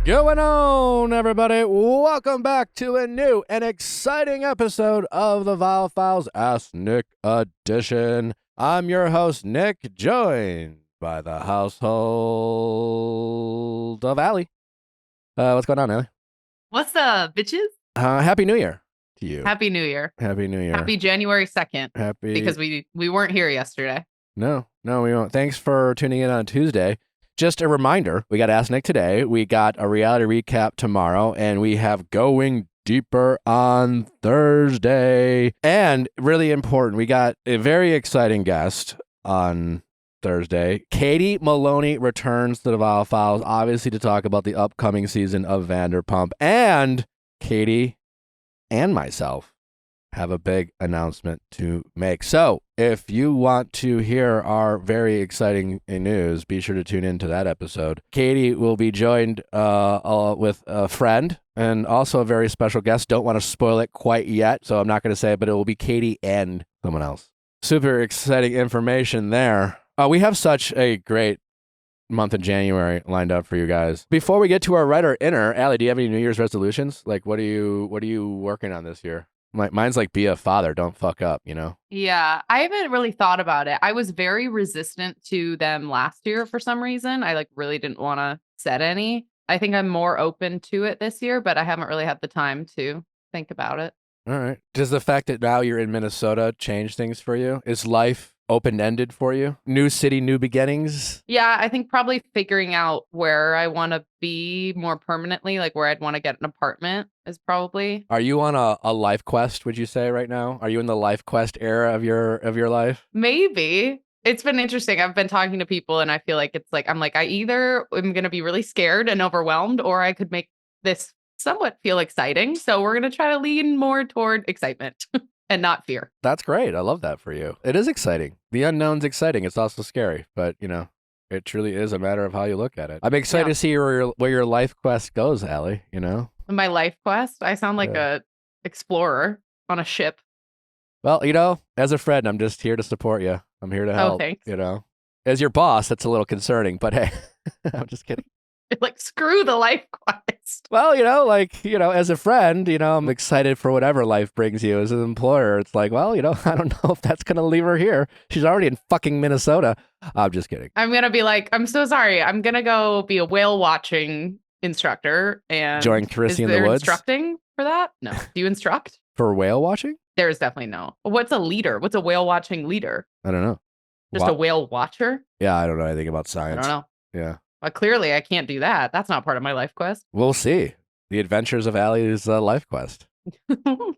Going on, everybody? Welcome back to a new and exciting episode of the Viall Files Ask Nick edition. I'm your host, Nick, joined by the household of Allie. What's going on, Allie? What's up, bitches? Happy New Year to you. Happy New Year. Happy New Year. Happy January 2nd. Because we weren't here yesterday. No, we won't. Thanks for tuning in on Tuesday. Just a reminder, we got Ask Nick today, we got a reality recap tomorrow, and we have Going Deeper on Thursday. And really important, we got a very exciting guest on Thursday. Katie Maloney returns to the Viall Files, obviously to talk about the upcoming season of Vanderpump. And Katie and myself have a big announcement to make. So if you want to hear our very exciting news, be sure to tune into that episode. Katie will be joined with a friend and also a very special guest. Don't want to spoil it quite yet, so I'm not going to say it, but it will be Katie and someone else. Super exciting information there. We have such a great month of January lined up for you guys. Before we get to our writer inner, Allie, do you have any New Year's resolutions? Like, what are you working on this year? Mine's like, be a father, don't fuck up, you know? Yeah, I haven't really thought about it. I was very resistant to them last year for some reason. I really didn't want to set any. I think I'm more open to it this year, but I haven't really had the time to think about it. All right. Does the fact that now you're in Minnesota change things for you? Is life open-ended for you? New city, new beginnings? Yeah, I think probably figuring out where I want to be more permanently, like where I'd want to get an apartment is probably. Are you on a life quest, would you say, right now? Are you in the life quest era of your life? Maybe. It's been interesting. I've been talking to people and I feel like I either am going to be really scared and overwhelmed, or I could make this somewhat feel exciting. So we're going to try to lean more toward excitement and not fear. That's great. I love that for you. It is exciting. The unknown's exciting. It's also scary, but it truly is a matter of how you look at it. I'm excited to see where your life quest goes, Allie, My life quest? I sound like a explorer on a ship. Well, as a friend, I'm just here to support you. I'm here to help. Oh, thanks. As your boss, that's a little concerning, but hey, I'm just kidding. Screw the life quest. Well, as a friend, I'm excited for whatever life brings you. As an employer, it's like, well, I don't know if that's going to leave her here. She's already in fucking Minnesota. I'm just kidding. I'm going to be like, I'm so sorry. I'm going to go be a whale watching instructor and join Chrissy in the woods. Instructing for that? No. Do you instruct? For whale watching? There's definitely no. What's a leader? What's a whale watching leader? I don't know. Just a whale watcher? Yeah, I don't know anything about science. I don't know. Yeah. Well, clearly, I can't do that. That's not part of my life quest. We'll see. The Adventures of Allie's life quest.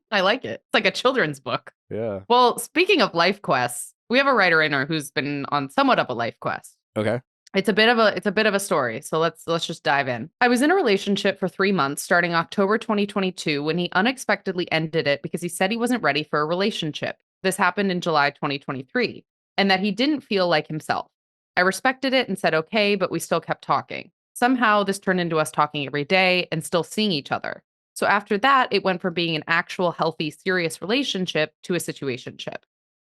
I like it. It's like a children's book. Yeah. Well, speaking of life quests, we have a writer in her who's been on somewhat of a life quest. Okay. It's a bit of a story. So let's just dive in. I was in a relationship for 3 months starting October 2022 when he unexpectedly ended it because he said he wasn't ready for a relationship. This happened in July 2023, and that he didn't feel like himself. I respected it and said okay, but we still kept talking. Somehow this turned into us talking every day and still seeing each other. So after that, it went from being an actual healthy, serious relationship to a situationship.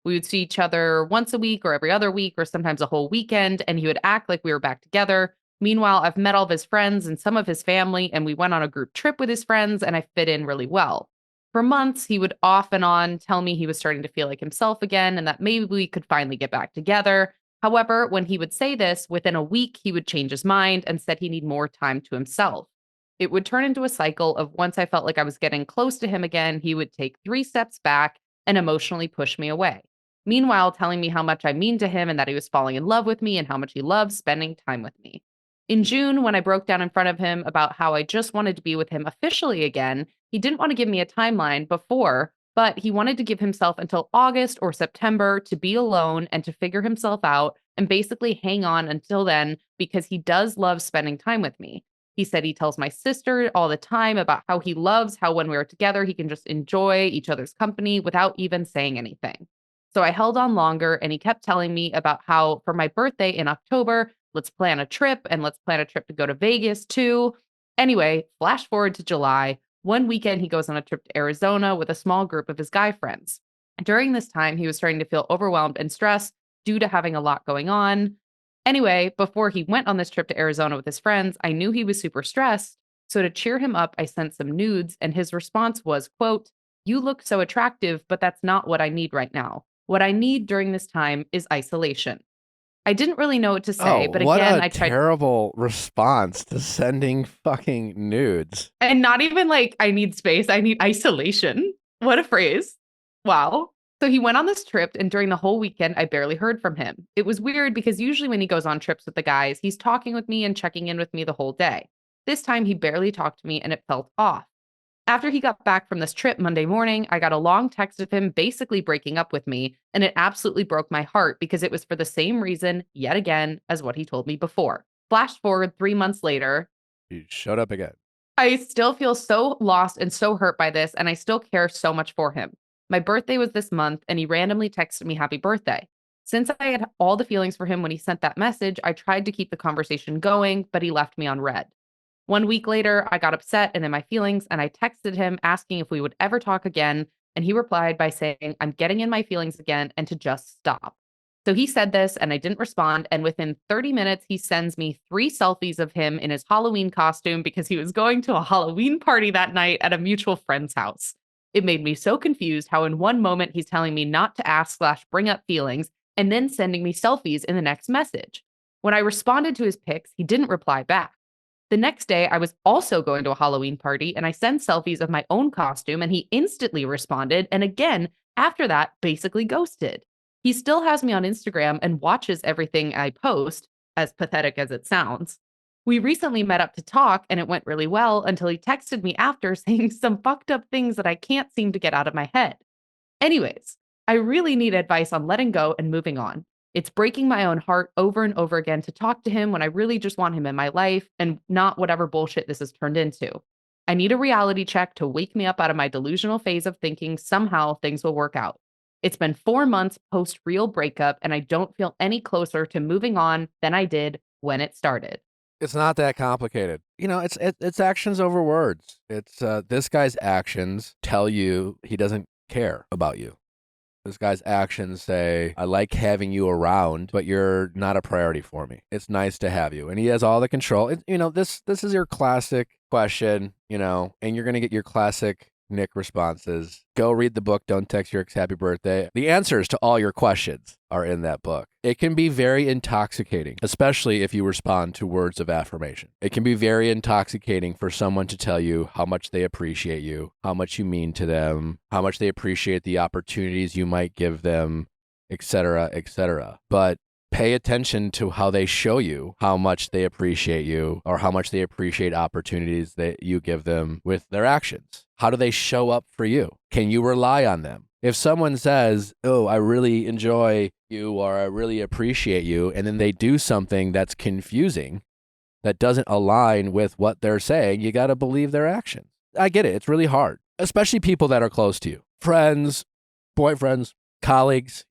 We would see each other once a week or every other week or sometimes a whole weekend, and he would act like we were back together. Meanwhile, I've met all of his friends and some of his family, and we went on a group trip with his friends, and I fit in really well. For months, he would off and on tell me he was starting to feel like himself again and that maybe we could finally get back together. However, when he would say this, within a week, he would change his mind and said he needed more time to himself. It would turn into a cycle of once I felt like I was getting close to him again, he would take 3 steps back and emotionally push me away. Meanwhile, telling me how much I mean to him and that he was falling in love with me and how much he loves spending time with me. In June, when I broke down in front of him about how I just wanted to be with him officially again, he didn't want to give me a timeline before, but he wanted to give himself until August or September to be alone and to figure himself out and basically hang on until then because he does love spending time with me. He said he tells my sister all the time about how he loves how when we're together, he can just enjoy each other's company without even saying anything. So I held on longer and he kept telling me about how for my birthday in October, let's plan a trip and let's plan a trip to go to Vegas too. Anyway, flash forward to July. One weekend, he goes on a trip to Arizona with a small group of his guy friends. During this time, he was starting to feel overwhelmed and stressed due to having a lot going on. Anyway, before he went on this trip to Arizona with his friends, I knew he was super stressed So to cheer him up, I sent some nudes, and his response was, quote, "You look so attractive, but that's not what I need right now. What I need during this time is isolation." I didn't really know what to Oh, say, but what again, a I tried, terrible response to sending fucking nudes. and not even like I need space, I need isolation. What a phrase. Wow. So he went on this trip, and during the whole weekend, I barely heard from him. It was weird because usually when he goes on trips with the guys, he's talking with me and checking in with me the whole day. This time, he barely talked to me, and it felt off. After he got back from this trip Monday morning, I got a long text of him basically breaking up with me, and it absolutely broke my heart because it was for the same reason, yet again, as what he told me before. Flash forward 3 months later, You showed up again. I still feel so lost and so hurt by this, and I still care so much for him. My birthday was this month, and he randomly texted me happy birthday. Since I had all the feelings for him when he sent that message, I tried to keep the conversation going, but he left me on red. 1 week later, I got upset and in my feelings, and I texted him asking if we would ever talk again. And he replied by saying, "I'm getting in my feelings again and to just stop." So he said this, and I didn't respond. And within 30 minutes, he sends me 3 selfies of him in his Halloween costume because he was going to a Halloween party that night at a mutual friend's house. It made me so confused how, in one moment, he's telling me not to ask slash bring up feelings, and then sending me selfies in the next message. When I responded to his pics, he didn't reply back. The next day, I was also going to a Halloween party, and I sent selfies of my own costume, and he instantly responded. And again, after that, basically ghosted. He still has me on Instagram and watches everything I post, as pathetic as it sounds. We recently met up to talk, and it went really well until he texted me after saying some fucked up things that I can't seem to get out of my head. Anyways, I really need advice on letting go and moving on. It's breaking my own heart over and over again to talk to him when I really just want him in my life and not whatever bullshit this has turned into. I need a reality check to wake me up out of my delusional phase of thinking somehow things will work out. It's been 4 months post real breakup, and I don't feel any closer to moving on than I did when it started. It's not that complicated. You know, it's actions over words. It's this guy's actions tell you he doesn't care about you. This guy's actions say, "I like having you around, but you're not a priority for me. It's nice to have you." And he has all the control. This is your classic question, and you're going to get your classic Nick responses. Go read the book, Don't Text Your Ex Happy Birthday. The answers to all your questions are in that book. It can be very intoxicating, especially if you respond to words of affirmation. It can be very intoxicating for someone to tell you how much they appreciate you, how much you mean to them, how much they appreciate the opportunities you might give them, etc., etc. But pay attention to how they show you how much they appreciate you or how much they appreciate opportunities that you give them with their actions. How do they show up for you? Can you rely on them? If someone says, "Oh, I really enjoy you," or "I really appreciate you," and then they do something that's confusing, that doesn't align with what they're saying, you got to believe their actions. I get it. It's really hard, especially people that are close to you. Friends, boyfriends, colleagues,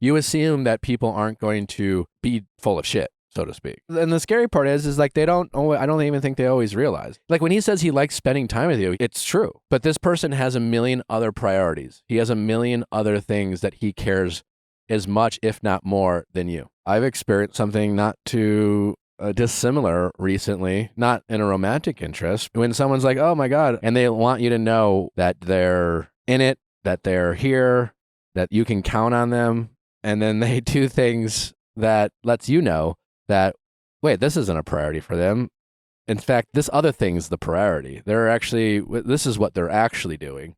you assume that people aren't going to be full of shit, so to speak. And the scary part is like I don't even think they always realize. Like when he says he likes spending time with you, it's true. But this person has a million other priorities. He has a million other things that he cares as much, if not more, than you. I've experienced something not too dissimilar recently, not in a romantic interest, when someone's like, "Oh my God," and they want you to know that they're in it, that they're here, that you can count on them. And then they do things that lets you know that, wait, this isn't a priority for them. In fact, this other thing's the priority. This is what they're actually doing.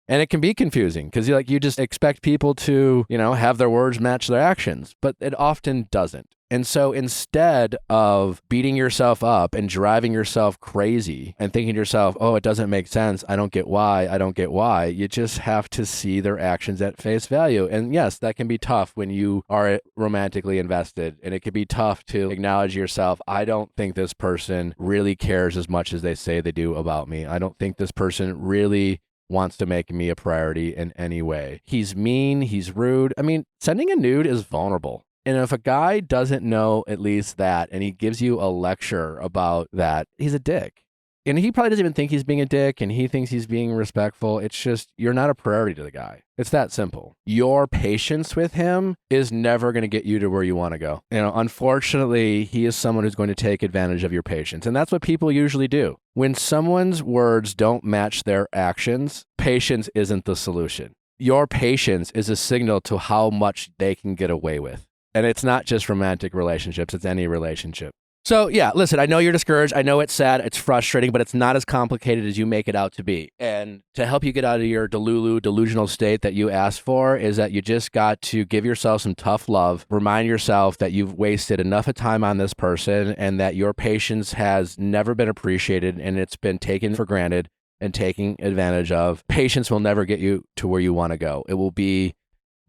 And it can be confusing because you just expect people to, have their words match their actions, but it often doesn't. And so instead of beating yourself up and driving yourself crazy and thinking to yourself, "Oh, it doesn't make sense. I don't get why. You just have to see their actions at face value. And yes, that can be tough when you are romantically invested. And it can be tough to acknowledge yourself, "I don't think this person really cares as much as they say they do about me. I don't think this person really wants to make me a priority in any way. He's mean, he's rude." I mean, sending a nude is vulnerable. And if a guy doesn't know at least that, and he gives you a lecture about that, he's a dick. And he probably doesn't even think he's being a dick and he thinks he's being respectful. It's just, you're not a priority to the guy. It's that simple. Your patience with him is never going to get you to where you want to go. Unfortunately, he is someone who's going to take advantage of your patience. And that's what people usually do. When someone's words don't match their actions, patience isn't the solution. Your patience is a signal to how much they can get away with. And it's not just romantic relationships, it's any relationship. So yeah, listen, I know you're discouraged. I know it's sad. It's frustrating, but it's not as complicated as you make it out to be. And to help you get out of your delusional state that you asked for is that you just got to give yourself some tough love. Remind yourself that you've wasted enough of time on this person and that your patience has never been appreciated and it's been taken for granted and taken advantage of. Patience will never get you to where you want to go. It will be,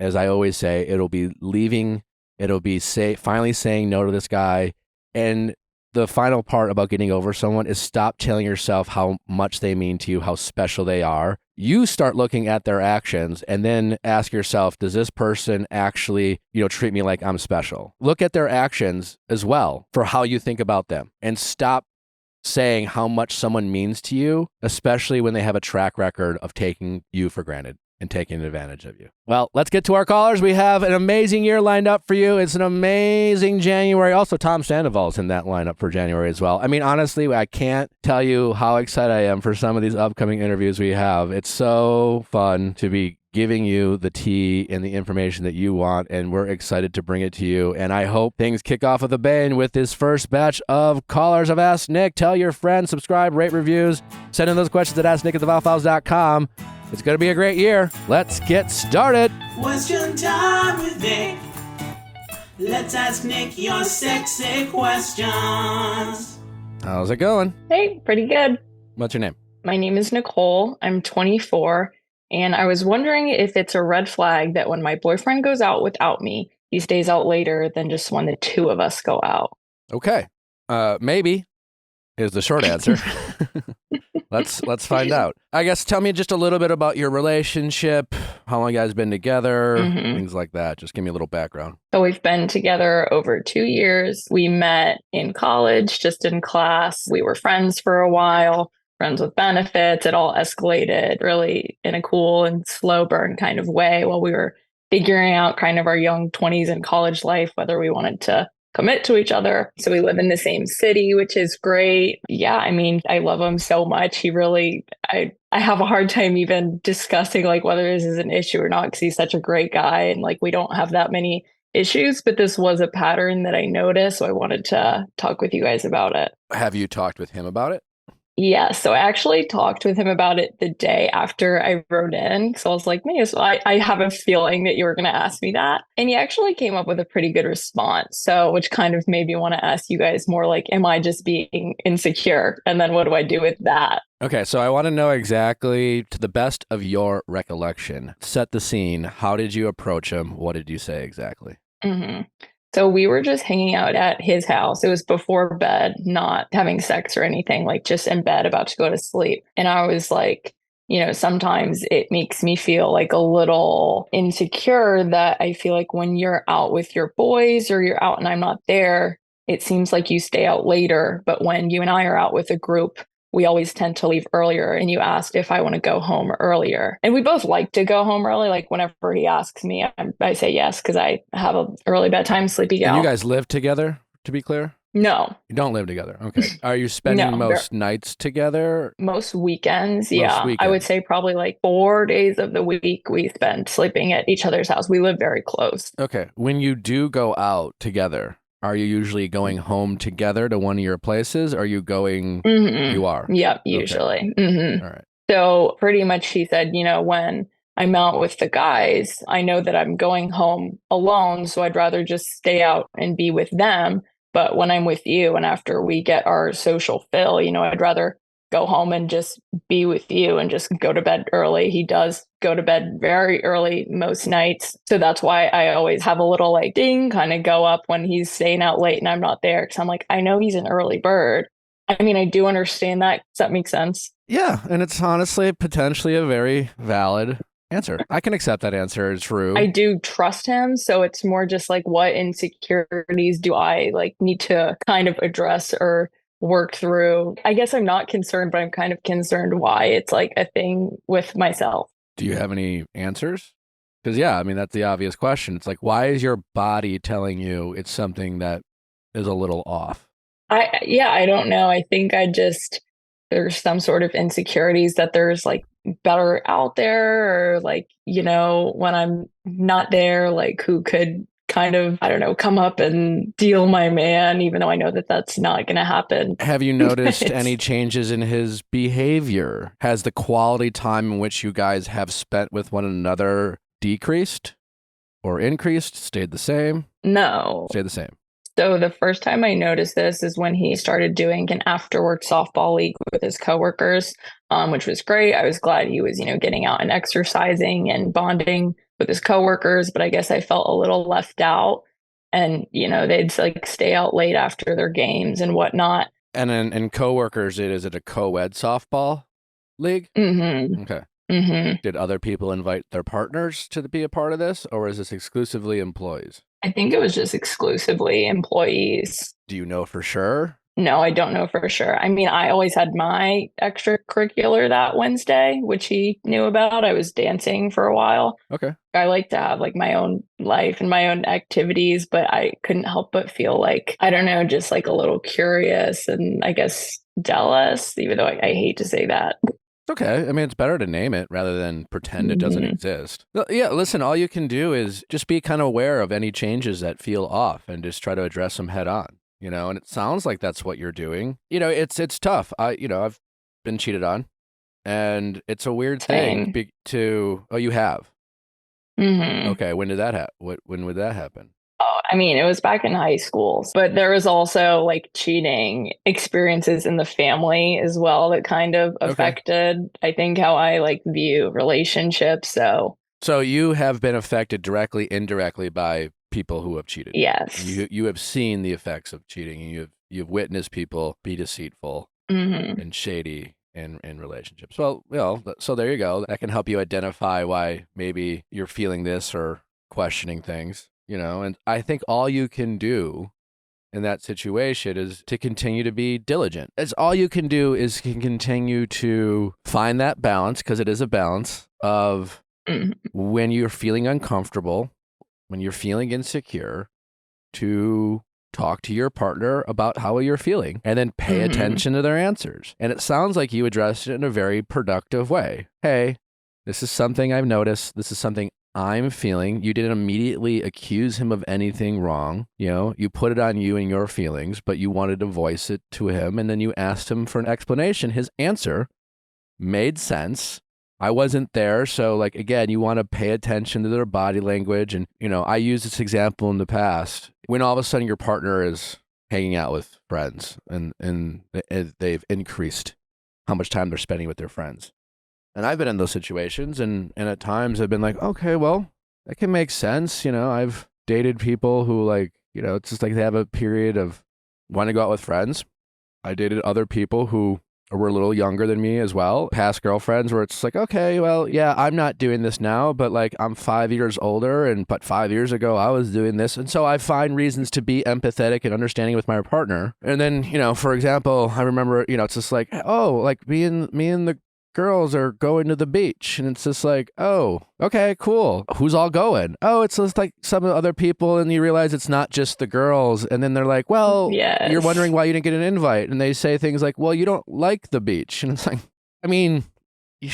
as I always say, it'll be leaving. It'll be finally saying no to this guy. And the final part about getting over someone is stop telling yourself how much they mean to you, how special they are. You start looking at their actions and then ask yourself, does this person actually, treat me like I'm special? Look at their actions as well for how you think about them and stop saying how much someone means to you, especially when they have a track record of taking you for granted and taking advantage of you. Well, let's get to our callers. We have an amazing year lined up for you. It's an amazing January. Also, Tom Sandoval's in that lineup for January as well. I mean, honestly, I can't tell you how excited I am for some of these upcoming interviews we have. It's so fun to be giving you the tea and the information that you want, and we're excited to bring it to you. And I hope things kick off with a bang with this first batch of callers of Ask Nick. Tell your friends, subscribe, rate reviews, send in those questions at AskNick@theViallFiles.com. It's going to be a great year. Let's get started. Question time with Nick. Let's ask Nick your sexy questions. How's it going? Hey, pretty good. What's your name? My name is Nicole. I'm 24, and I was wondering if it's a red flag that when my boyfriend goes out without me, he stays out later than just when the two of us go out. Okay. Maybe is the short answer. Let's find out. I guess tell me just a little bit about your relationship, how long you guys been together, things like that. Just give me a little background. So we've been together over 2 years. We met in college, just in class. We were friends for a while, friends with benefits. It all escalated really in a cool and slow burn kind of way while we were figuring out kind of our young 20s and college life, whether we wanted to commit to each other. So we live in the same city, which is great. Yeah, I mean, I love him so much. He really, I have a hard time even discussing like whether this is an issue or not because he's such a great guy and like we don't have that many issues, but this was a pattern that I noticed. So I wanted to talk with you guys about it. Have you talked with him about it? Yeah, so I actually talked with him about it the day after I wrote in. So I was like, man, so I have a feeling that you were going to ask me that. And he actually came up with a pretty good response. So, which kind of made me want to ask you guys more like, am I just being insecure? And then what do I do with that? Okay, so I want to know exactly, to the best of your recollection, set the scene. How did you approach him? What did you say exactly? So we were just hanging out at his house. It was before bed, not having sex or anything, like just in bed about to go to sleep. And I was like, sometimes it makes me feel like a little insecure that I feel like when you're out with your boys or you're out and I'm not there, it seems like you stay out later. But when you and I are out with a group, we always tend to leave earlier. And you asked if I want to go home earlier. And we both like to go home early. Like whenever he asks me, I say yes, because I have a early bedtime, sleepy gal. And you guys live together, to be clear? No. You don't live together. Okay. Are you spending most nights together? Most weekends, yeah. I would say probably like 4 days of the week we spend sleeping at each other's house. We live very close. Okay. When you do go out together, are you usually going home together to one of your places? Or are you going, you are? Yep, usually. Okay. All right. So pretty much he said, when I'm out with the guys, I know that I'm going home alone. So I'd rather just stay out and be with them. But when I'm with you and after we get our social fill, I'd rather go home and just be with you and just go to bed early. He does go to bed very early most nights. So that's why I always have a little like ding kind of go up when he's staying out late and I'm not there. Cause I'm like, I know he's an early bird. I mean, I do understand that. Does that make sense? Yeah. And it's honestly potentially a very valid answer. I can accept that answer is true. I do trust him. So it's more just like what insecurities do I like need to kind of address or work through. I guess I'm not concerned, but I'm kind of concerned why it's like a thing with myself. Do you have any answers? Because, yeah, I mean, that's the obvious question. It's like, why is your body telling you it's something that is a little off? I don't know. I think there's some sort of insecurities that there's like better out there, or like, when I'm not there, like who could kind of, I don't know, come up and deal my man, even though I know that that's not going to happen. Have you noticed any changes in his behavior? Has the quality time in which you guys have spent with one another decreased or increased, stayed the same? No. Stayed the same. So the first time I noticed this is when he started doing an after-work softball league with his coworkers, which was great. I was glad he was, getting out and exercising and bonding with his coworkers, but I guess I felt a little left out. And, they'd like stay out late after their games and whatnot. And in coworkers, is it a co-ed softball league? Mm-hmm. Okay. Mm-hmm. Did other people invite their partners to be a part of this, or is this exclusively employees? I think it was just exclusively employees. Do you know for sure? No, I don't know for sure. I mean, I always had my extracurricular that Wednesday, which he knew about. I was dancing for a while. Okay. I like to have like my own life and my own activities, but I couldn't help but feel like, I don't know, just like a little curious and I guess jealous, even though I hate to say that. Okay. I mean, it's better to name it rather than pretend it doesn't exist. Yeah, listen, all you can do is just be kind of aware of any changes that feel off and just try to address them head on, and it sounds like that's what you're doing. It's tough. I've been cheated on, and it's a weird thing oh, you have? Mm-hmm. Okay. When did that happen? When would that happen? Oh, I mean, it was back in high school, but there was also like cheating experiences in the family as well that kind of affected, I think, how I like view relationships. So you have been affected directly, indirectly by people who have cheated. Yes. You have seen the effects of cheating, and you've witnessed people be deceitful and shady in relationships. Well, so there you go. That can help you identify why maybe you're feeling this or questioning things. And I think all you can do in that situation is to continue to be diligent. It's all you can do is continue to find that balance, because it is a balance of when you're feeling uncomfortable, when you're feeling insecure, to talk to your partner about how you're feeling and then pay attention to their answers. And it sounds like you addressed it in a very productive way. Hey, this is something I've noticed. This is something I'm feeling. You didn't immediately accuse him of anything wrong. You put it on you and your feelings, but you wanted to voice it to him. And then you asked him for an explanation. His answer made sense. I wasn't there. So like, again, you want to pay attention to their body language. And, I used this example in the past when all of a sudden your partner is hanging out with friends and they've increased how much time they're spending with their friends. And I've been in those situations, and at times I've been like, okay, well, that can make sense. I've dated people who it's just like they have a period of wanting to go out with friends. I dated other people who were a little younger than me as well. Past girlfriends where it's like, okay, well, yeah, I'm not doing this now, but like I'm 5 years older, but 5 years ago I was doing this. And so I find reasons to be empathetic and understanding with my partner. And then, for example, I remember, it's just like, oh, like me and the girls are going to the beach, and it's just like, oh, okay, cool. Who's all going? Oh, it's just like some of the other people, and you realize it's not just the girls, and then they're like, well, yes. You're wondering why you didn't get an invite, and they say things like, well, you don't like the beach, and it's like, I mean,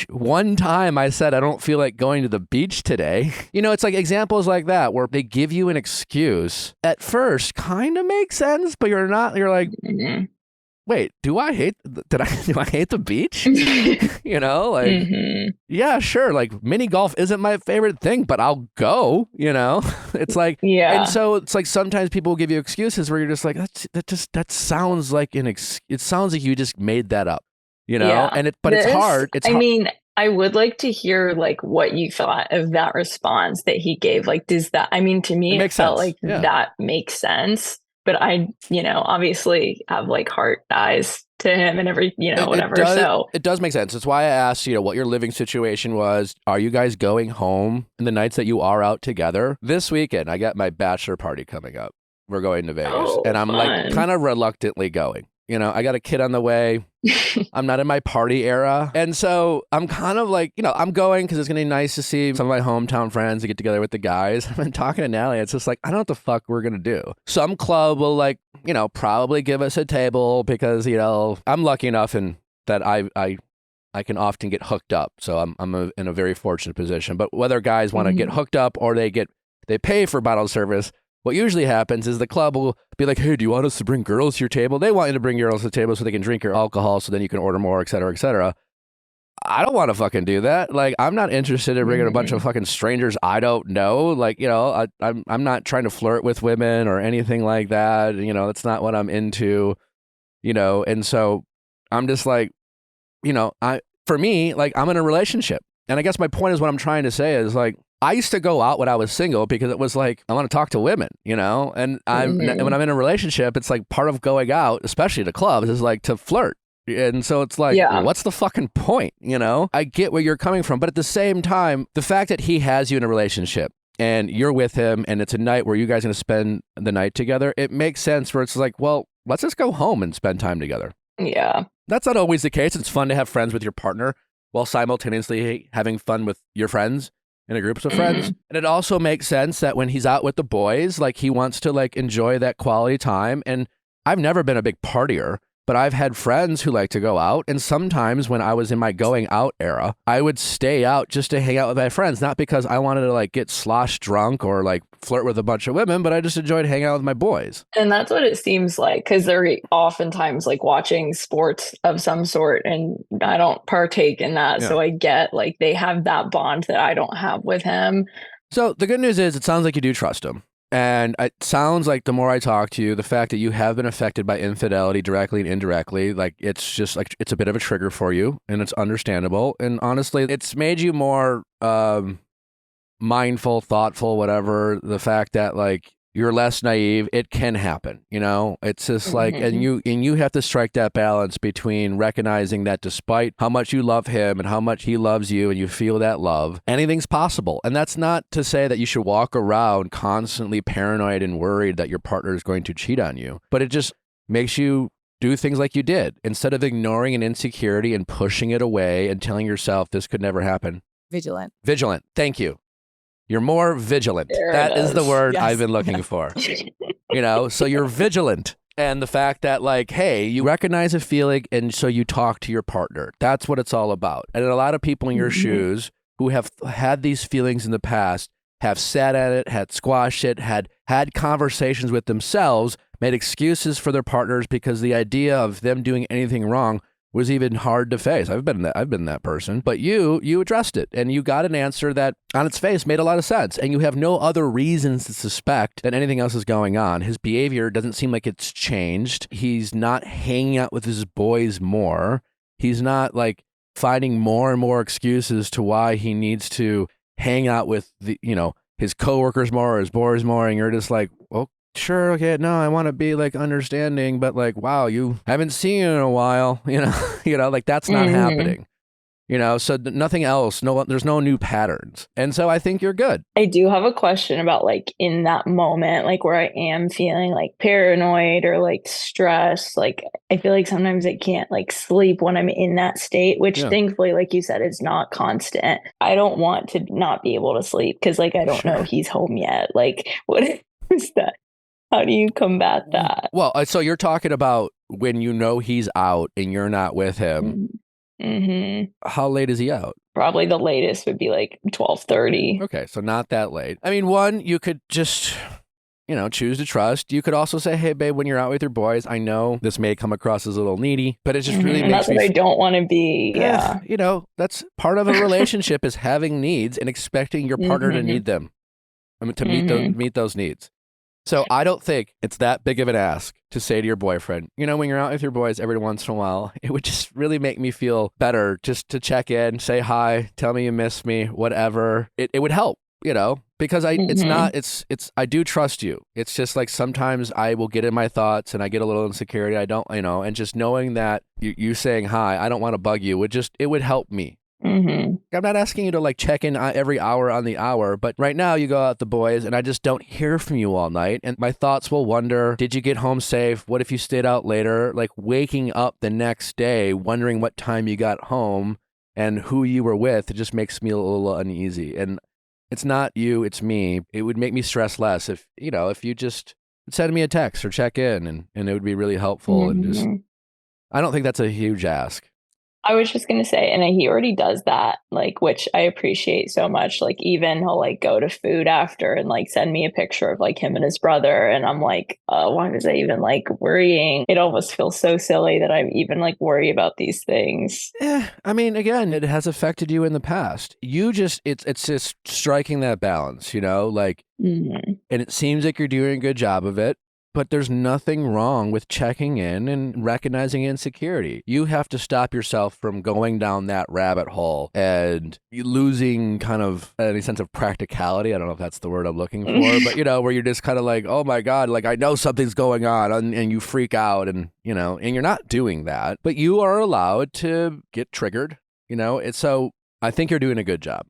one time I said I don't feel like going to the beach today. It's like examples like that where they give you an excuse at first kind of makes sense, but you're like, wait, do I hate the beach? Yeah, sure. Like mini golf isn't my favorite thing, but I'll go, it's like, yeah. And so it's like, sometimes people will give you excuses where you're just like, that sounds like it sounds like you just made that up, Yeah. It's hard. I would like to hear like what you thought of that response that he gave. Like, to me, it felt like that makes sense. But I, obviously have like heart eyes to him and whatever. So it does make sense. That's why I asked, what your living situation was. Are you guys going home in the nights that you are out together? This weekend, I got my bachelor party coming up. We're going to Vegas, and I'm like kind of reluctantly going. You know, I got a kid on the way. I'm not in my party era. And so I'm kind of like, you know, I'm going because it's going to be nice to see some of my hometown friends to get together with the guys. I've been talking to Natalie. It's just like, I don't know what the fuck we're going to do. Some club will like, you know, probably give us a table because, you know, I'm lucky enough in that I can often get hooked up. So I'm in a very fortunate position. But whether guys want to get hooked up or they pay for bottle service, what usually happens is the club will be like, hey, do you want us to bring girls to your table? They want you to bring girls to the table so they can drink your alcohol so then you can order more, et cetera, et cetera. I don't want to fucking do that. Like, I'm not interested in bringing a bunch of fucking strangers I don't know. Like, you know, I'm not trying to flirt with women or anything like that. You know, that's not what I'm into, you know. And so I'm just like, you know, for me, like, I'm in a relationship. And I guess my point is what I'm trying to say is like, I used to go out when I was single because it was like, I want to talk to women, you know? And when I'm in a relationship, it's like part of going out, especially to clubs, is like to flirt. And so it's like, what's the fucking point, you know? I get where you're coming from. But at the same time, the fact that he has you in a relationship and you're with him and it's a night where you guys are going to spend the night together, it makes sense where it's like, well, let's just go home and spend time together. Yeah. That's not always the case. It's fun to have friends with your partner while simultaneously having fun with your friends in a group of friends. And it also makes sense that when he's out with the boys, like he wants to like enjoy that quality time. And I've never been a big partier, but I've had friends who like to go out. And sometimes when I was in my going out era, I would stay out just to hang out with my friends, not because I wanted to like get slosh drunk or like flirt with a bunch of women, but I just enjoyed hanging out with my boys. And that's what it seems like, because they're oftentimes like watching sports of some sort, and I don't partake in that. Yeah. So I get like they have that bond that I don't have with him. So the good news is it sounds like you do trust him. And it sounds like the more I talk to you, the fact that you have been affected by infidelity directly and indirectly, like it's just like it's a bit of a trigger for you, and it's understandable. And honestly, it's made you more mindful, thoughtful, whatever. The fact that like you're less naive, it can happen, you know? It's just like, and you have to strike that balance between recognizing that despite how much you love him and how much he loves you and you feel that love, anything's possible. And that's not to say that you should walk around constantly paranoid and worried that your partner is going to cheat on you, but it just makes you do things like you did. Instead of ignoring an insecurity and pushing it away and telling yourself this could never happen. Vigilant. Vigilant. Thank you. You're more vigilant. That is the word I've been looking for. You know, so you're vigilant. And the fact that like, hey, you recognize a feeling and so you talk to your partner. That's what it's all about. And a lot of people in your shoes who have had these feelings in the past have sat at it, had squashed it, had conversations with themselves, made excuses for their partners because the idea of them doing anything wrong was even hard to face. I've been that person. But you addressed it, and you got an answer that on its face made a lot of sense, and you have no other reasons to suspect that anything else is going on. His behavior doesn't seem like it's changed. He's not hanging out with his boys more. He's not like finding more and more excuses to why he needs to hang out with the, you know, his coworkers more or his boys more, and you're just like, well, sure, okay, no, I want to be like understanding, but like, wow, you haven't seen you in a while, you know, like that's not happening, you know, so nothing else, there's no new patterns. And so I think you're good. I do have a question about like in that moment, like where I am feeling like paranoid or like stressed, like I feel like sometimes I can't like sleep when I'm in that state, which thankfully, like you said, is not constant. I don't want to not be able to sleep because like I don't know if he's home yet. Like what is that? How do you combat that? Well, so you're talking about when you know he's out and you're not with him. How late is he out? Probably the latest would be like 12:30. Okay, so not that late. I mean, one, you could just, you know, choose to trust. You could also say, hey, babe, when you're out with your boys, I know this may come across as a little needy, but it just really makes that's me... what I don't want to be. Yeah. You know, that's part of a relationship is having needs and expecting your partner to need them. I mean, to meet those needs. So I don't think it's that big of an ask to say to your boyfriend, you know, when you're out with your boys every once in a while, it would just really make me feel better just to check in, say hi, tell me you miss me, whatever. It would help, you know, because I do trust you. It's just like sometimes I will get in my thoughts and I get a little insecurity. I don't, you know, and just knowing that you saying hi, I don't want to bug you, it would help me. Mm-hmm. I'm not asking you to like check in every hour on the hour, but right now you go out with the boys and I just don't hear from you all night. And my thoughts will wonder, did you get home safe? What if you stayed out later? Like waking up the next day, wondering what time you got home and who you were with, it just makes me a little uneasy. And it's not you, it's me. It would make me stress less if you just send me a text or check in and it would be really helpful. And just, I don't think that's a huge ask. I was just going to say, and he already does that, like, which I appreciate so much. Like, even he'll like go to food after and like send me a picture of like him and his brother. And I'm like, why was I even like worrying? It almost feels so silly that I even like worry about these things. I mean, again, it has affected you in the past. You just, it's just striking that balance, like, and it seems like you're doing a good job of it. But there's nothing wrong with checking in and recognizing insecurity. You have to stop yourself from going down that rabbit hole and losing kind of any sense of practicality. I don't know if that's the word I'm looking for, but where you're just kind of like, oh my God, like I know something's going on and you freak out and you're not doing that, but you are allowed to get triggered, so I think you're doing a good job.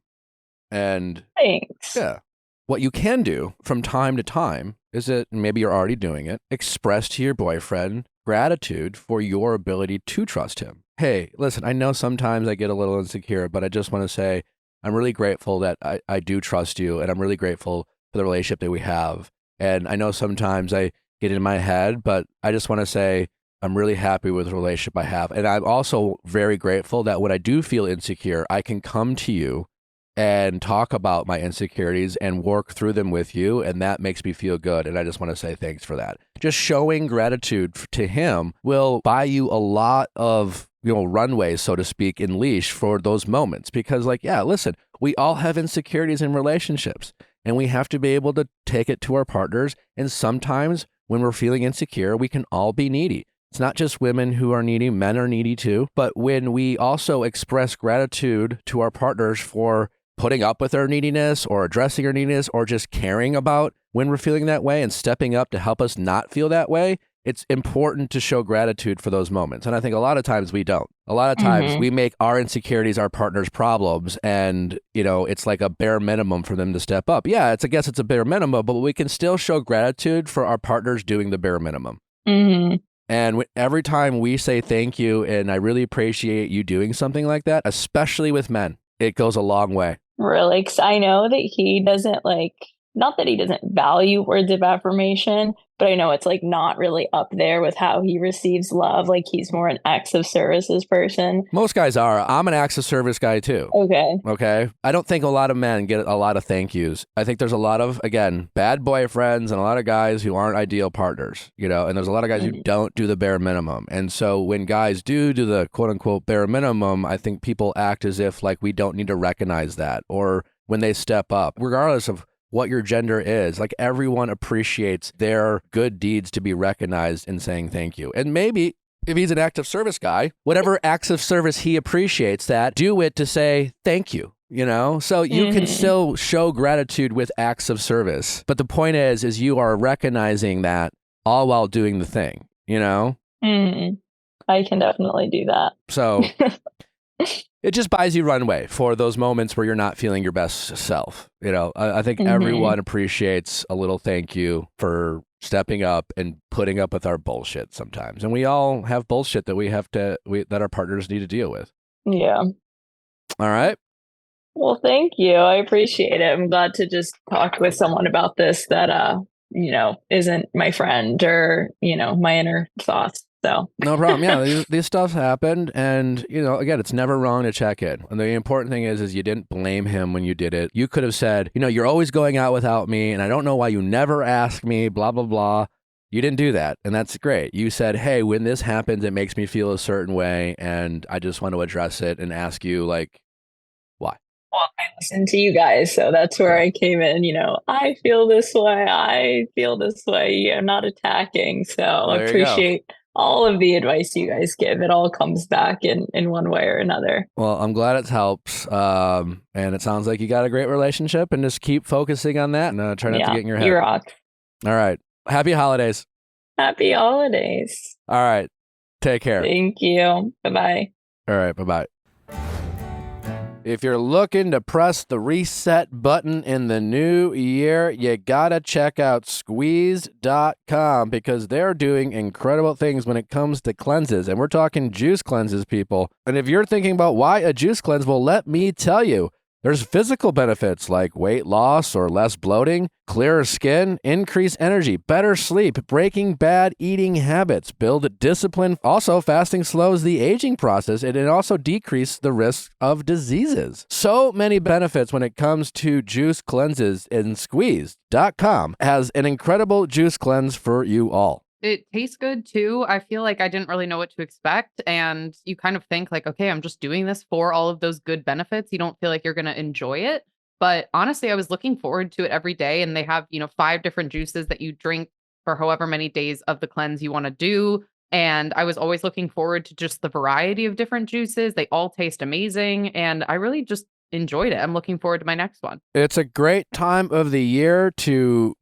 And thanks. Yeah. What you can do from time to time is that maybe you're already doing it. Express to your boyfriend gratitude for your ability to trust him. Hey, listen, I know sometimes I get a little insecure, but I just want to say I'm really grateful that I do trust you, and I'm really grateful for the relationship that we have. And I know sometimes I get in my head, but I just want to say I'm really happy with the relationship I have. And I'm also very grateful that when I do feel insecure, I can come to you and talk about my insecurities and work through them with you. And that makes me feel good. And I just want to say thanks for that. Just showing gratitude to him will buy you a lot of, runway, so to speak, in leash for those moments. Because listen, we all have insecurities in relationships and we have to be able to take it to our partners. And sometimes when we're feeling insecure, we can all be needy. It's not just women who are needy, men are needy too. But when we also express gratitude to our partners for putting up with our neediness or addressing our neediness or just caring about when we're feeling that way and stepping up to help us not feel that way, it's important to show gratitude for those moments. And I think a lot of times we don't. A lot of times we make our insecurities our partner's problems and, it's like a bare minimum for them to step up. Yeah, I guess it's a bare minimum, but we can still show gratitude for our partners doing the bare minimum. And every time we say thank you and I really appreciate you doing something like that, especially with men, it goes a long way. Really? Because I know that he doesn't not that he doesn't value words of affirmation, but I know it's not really up there with how he receives love. Like he's more an acts of services person. Most guys are. I'm an acts of service guy too. Okay. I don't think a lot of men get a lot of thank yous. I think there's a lot of, again, bad boyfriends and a lot of guys who aren't ideal partners, and there's a lot of guys who don't do the bare minimum. And so when guys do the quote unquote bare minimum, I think people act as if we don't need to recognize that, or when they step up, regardless of what your gender is, everyone appreciates their good deeds to be recognized in saying thank you. And maybe if he's an active service guy, whatever acts of service he appreciates, that do it to say thank you, so you can still show gratitude with acts of service. But the point is you are recognizing that all while doing the thing, I can definitely do that. So it just buys you runway for those moments where you're not feeling your best self. I think everyone appreciates a little thank you for stepping up and putting up with our bullshit sometimes. And we all have bullshit that that our partners need to deal with. Yeah. All right. Well, thank you. I appreciate it. I'm glad to just talk with someone about this that, isn't my friend or, my inner thoughts. So no problem. Yeah, these stuff's happened, and again, it's never wrong to check in. And the important thing is you didn't blame him when you did it. You could have said, you're always going out without me, and I don't know why you never ask me. Blah blah blah. You didn't do that, and that's great. You said, hey, when this happens, it makes me feel a certain way, and I just want to address it and ask you why. Well, I listen to you guys, so that's where I came in. I feel this way. I feel this way. You're not attacking, so I appreciate all of the advice you guys give. It all comes back in one way or another. Well, I'm glad it helps. And it sounds like you got a great relationship, and just keep focusing on that and try not to get in your head. You rock. All right. Happy holidays. Happy holidays. All right. Take care. Thank you. Bye-bye. All right. Bye-bye. If you're looking to press the reset button in the new year, you gotta check out squeeze.com because they're doing incredible things when it comes to cleanses. And we're talking juice cleanses, people. And if you're thinking about why a juice cleanse, well, let me tell you. There's physical benefits like weight loss or less bloating, clearer skin, increased energy, better sleep, breaking bad eating habits, build discipline. Also, fasting slows the aging process and it also decreases the risk of diseases. So many benefits when it comes to juice cleanses, and Squeeze.com has an incredible juice cleanse for you all. It tastes good too. I feel like I didn't really know what to expect. And you kind of think like, okay, I'm just doing this for all of those good benefits. You don't feel like you're going to enjoy it. But honestly, I was looking forward to it every day. And they have, 5 different juices that you drink for however many days of the cleanse you want to do. And I was always looking forward to just the variety of different juices. They all taste amazing. And I really just enjoyed it. I'm looking forward to my next one. It's a great time of the year to,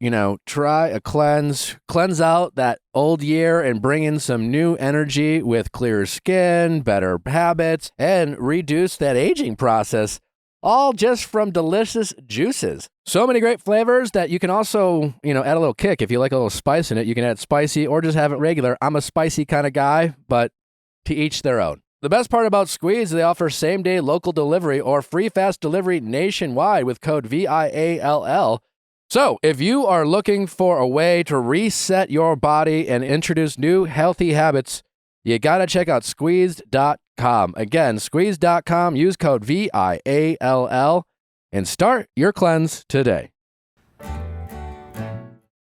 try a cleanse out that old year and bring in some new energy with clearer skin, better habits, and reduce that aging process, all just from delicious juices. So many great flavors that you can also, add a little kick. If you like a little spice in it, you can add spicy or just have it regular. I'm a spicy kind of guy, but to each their own. The best part about Squeeze, they offer same-day local delivery or free fast delivery nationwide with code VIALL. So, if you are looking for a way to reset your body and introduce new healthy habits, you gotta check out Squeeze.com. Again, Squeeze.com, use code VIALL, and start your cleanse today.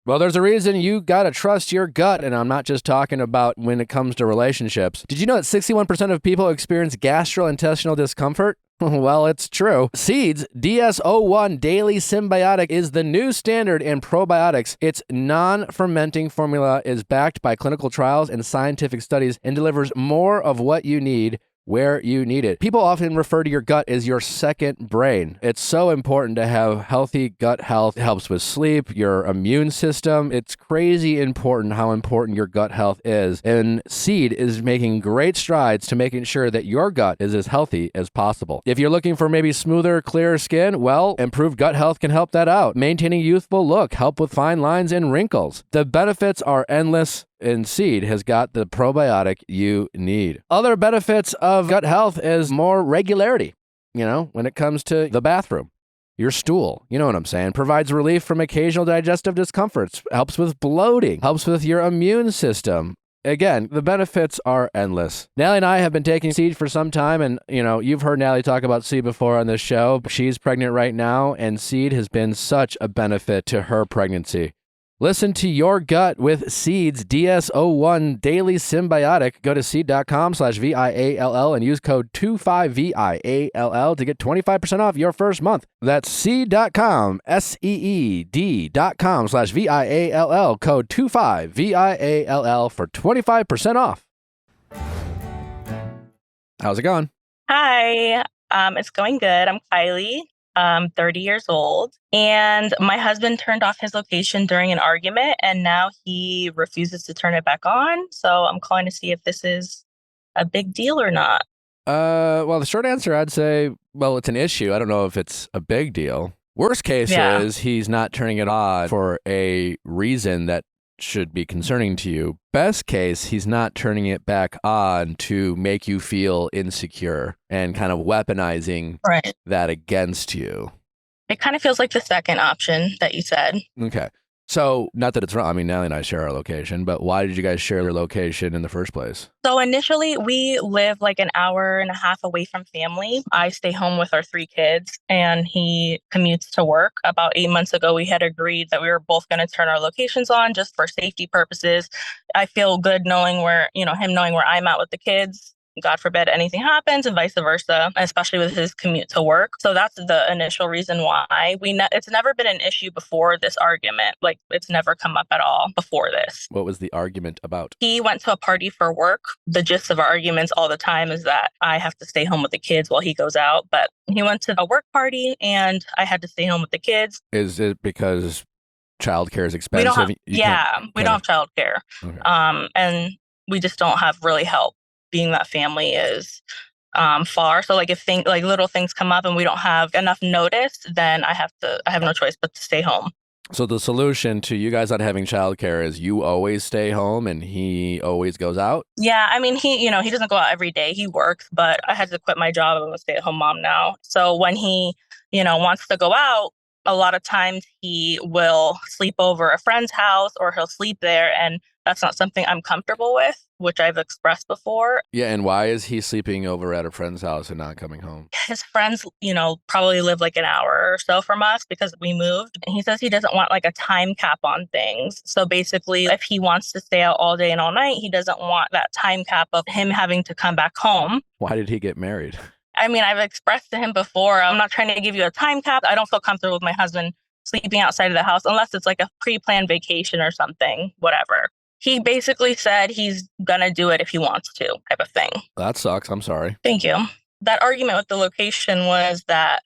Well, there's a reason you gotta trust your gut, and I'm not just talking about when it comes to relationships. Did you know that 61% of people experience gastrointestinal discomfort? Well, it's true. Seed's DS-01 Daily Symbiotic is the new standard in probiotics. Its non-fermenting formula is backed by clinical trials and scientific studies and delivers more of what you need where you need it. People often refer to your gut as your second brain. It's so important to have healthy gut health. It helps with sleep, your immune system. It's crazy important how important your gut health is. And Seed is making great strides to making sure that your gut is as healthy as possible. If you're looking for maybe smoother, clearer skin, well, improved gut health can help that out. Maintaining a youthful look, help with fine lines and wrinkles. The benefits are endless. And Seed has got the probiotic you need. Other benefits of gut health is more regularity, when it comes to the bathroom, your stool, you know what I'm saying, provides relief from occasional digestive discomforts, helps with bloating, helps with your immune system. Again, the benefits are endless. Nally and I have been taking Seed for some time, and, you've heard Nally talk about Seed before on this show. She's pregnant right now, and Seed has been such a benefit to her pregnancy. Listen to your gut with Seed's DS-01 Daily Symbiotic. Go to seed.com/VIALL and use code 25VIALL to get 25% off your first month. That's seed.com, SEED.com/VIALL, code 25VIALL for 25% off. How's it going? Hi, it's going good. I'm Kylie. 30 years old. And my husband turned off his location during an argument, and now he refuses to turn it back on. So I'm calling to see if this is a big deal or not. Well, the short answer, I'd say, well, it's an issue. I don't know if it's a big deal. Worst case is he's not turning it on for a reason that should be concerning to you. Best case, he's not turning it back on to make you feel insecure and kind of weaponizing that against you. It kind of feels like the second option that you said. Okay. So, not that it's wrong. I mean, Nally and I share our location, but why did you guys share your location in the first place? So initially, we live like an hour and a half away from family. I stay home with our 3 kids, and he commutes to work. About 8 months ago, we had agreed that we were both going to turn our locations on just for safety purposes. I feel good knowing where, him knowing where I'm at with the kids. God forbid anything happens, and vice versa, especially with his commute to work. So that's the initial reason why it's never been an issue before this argument. Like, it's never come up at all before this. What was the argument about? He went to a party for work. The gist of our arguments all the time is that I have to stay home with the kids while he goes out. But he went to a work party and I had to stay home with the kids. Is it because childcare is expensive? We don't have childcare. Okay. And we just don't have really help. Being that family is far. So like if little things come up and we don't have enough notice, then I have no choice but to stay home. So the solution to you guys not having childcare is you always stay home and he always goes out? Yeah, I mean, he doesn't go out every day. He works, but I had to quit my job. I'm a stay-at-home mom now. So when he, wants to go out, a lot of times he will sleep over a friend's house or he'll sleep there. And that's not something I'm comfortable with, which I've expressed before. Yeah, and why is he sleeping over at a friend's house and not coming home? His friends, probably live like an hour or so from us because we moved. And he says he doesn't want like a time cap on things. So basically, if he wants to stay out all day and all night, he doesn't want that time cap of him having to come back home. Why did he get married? I mean, I've expressed to him before, I'm not trying to give you a time cap. I don't feel comfortable with my husband sleeping outside of the house unless it's like a pre-planned vacation or something, whatever. He basically said he's going to do it if he wants to, type of thing. That sucks. I'm sorry. Thank you. That argument with the location was that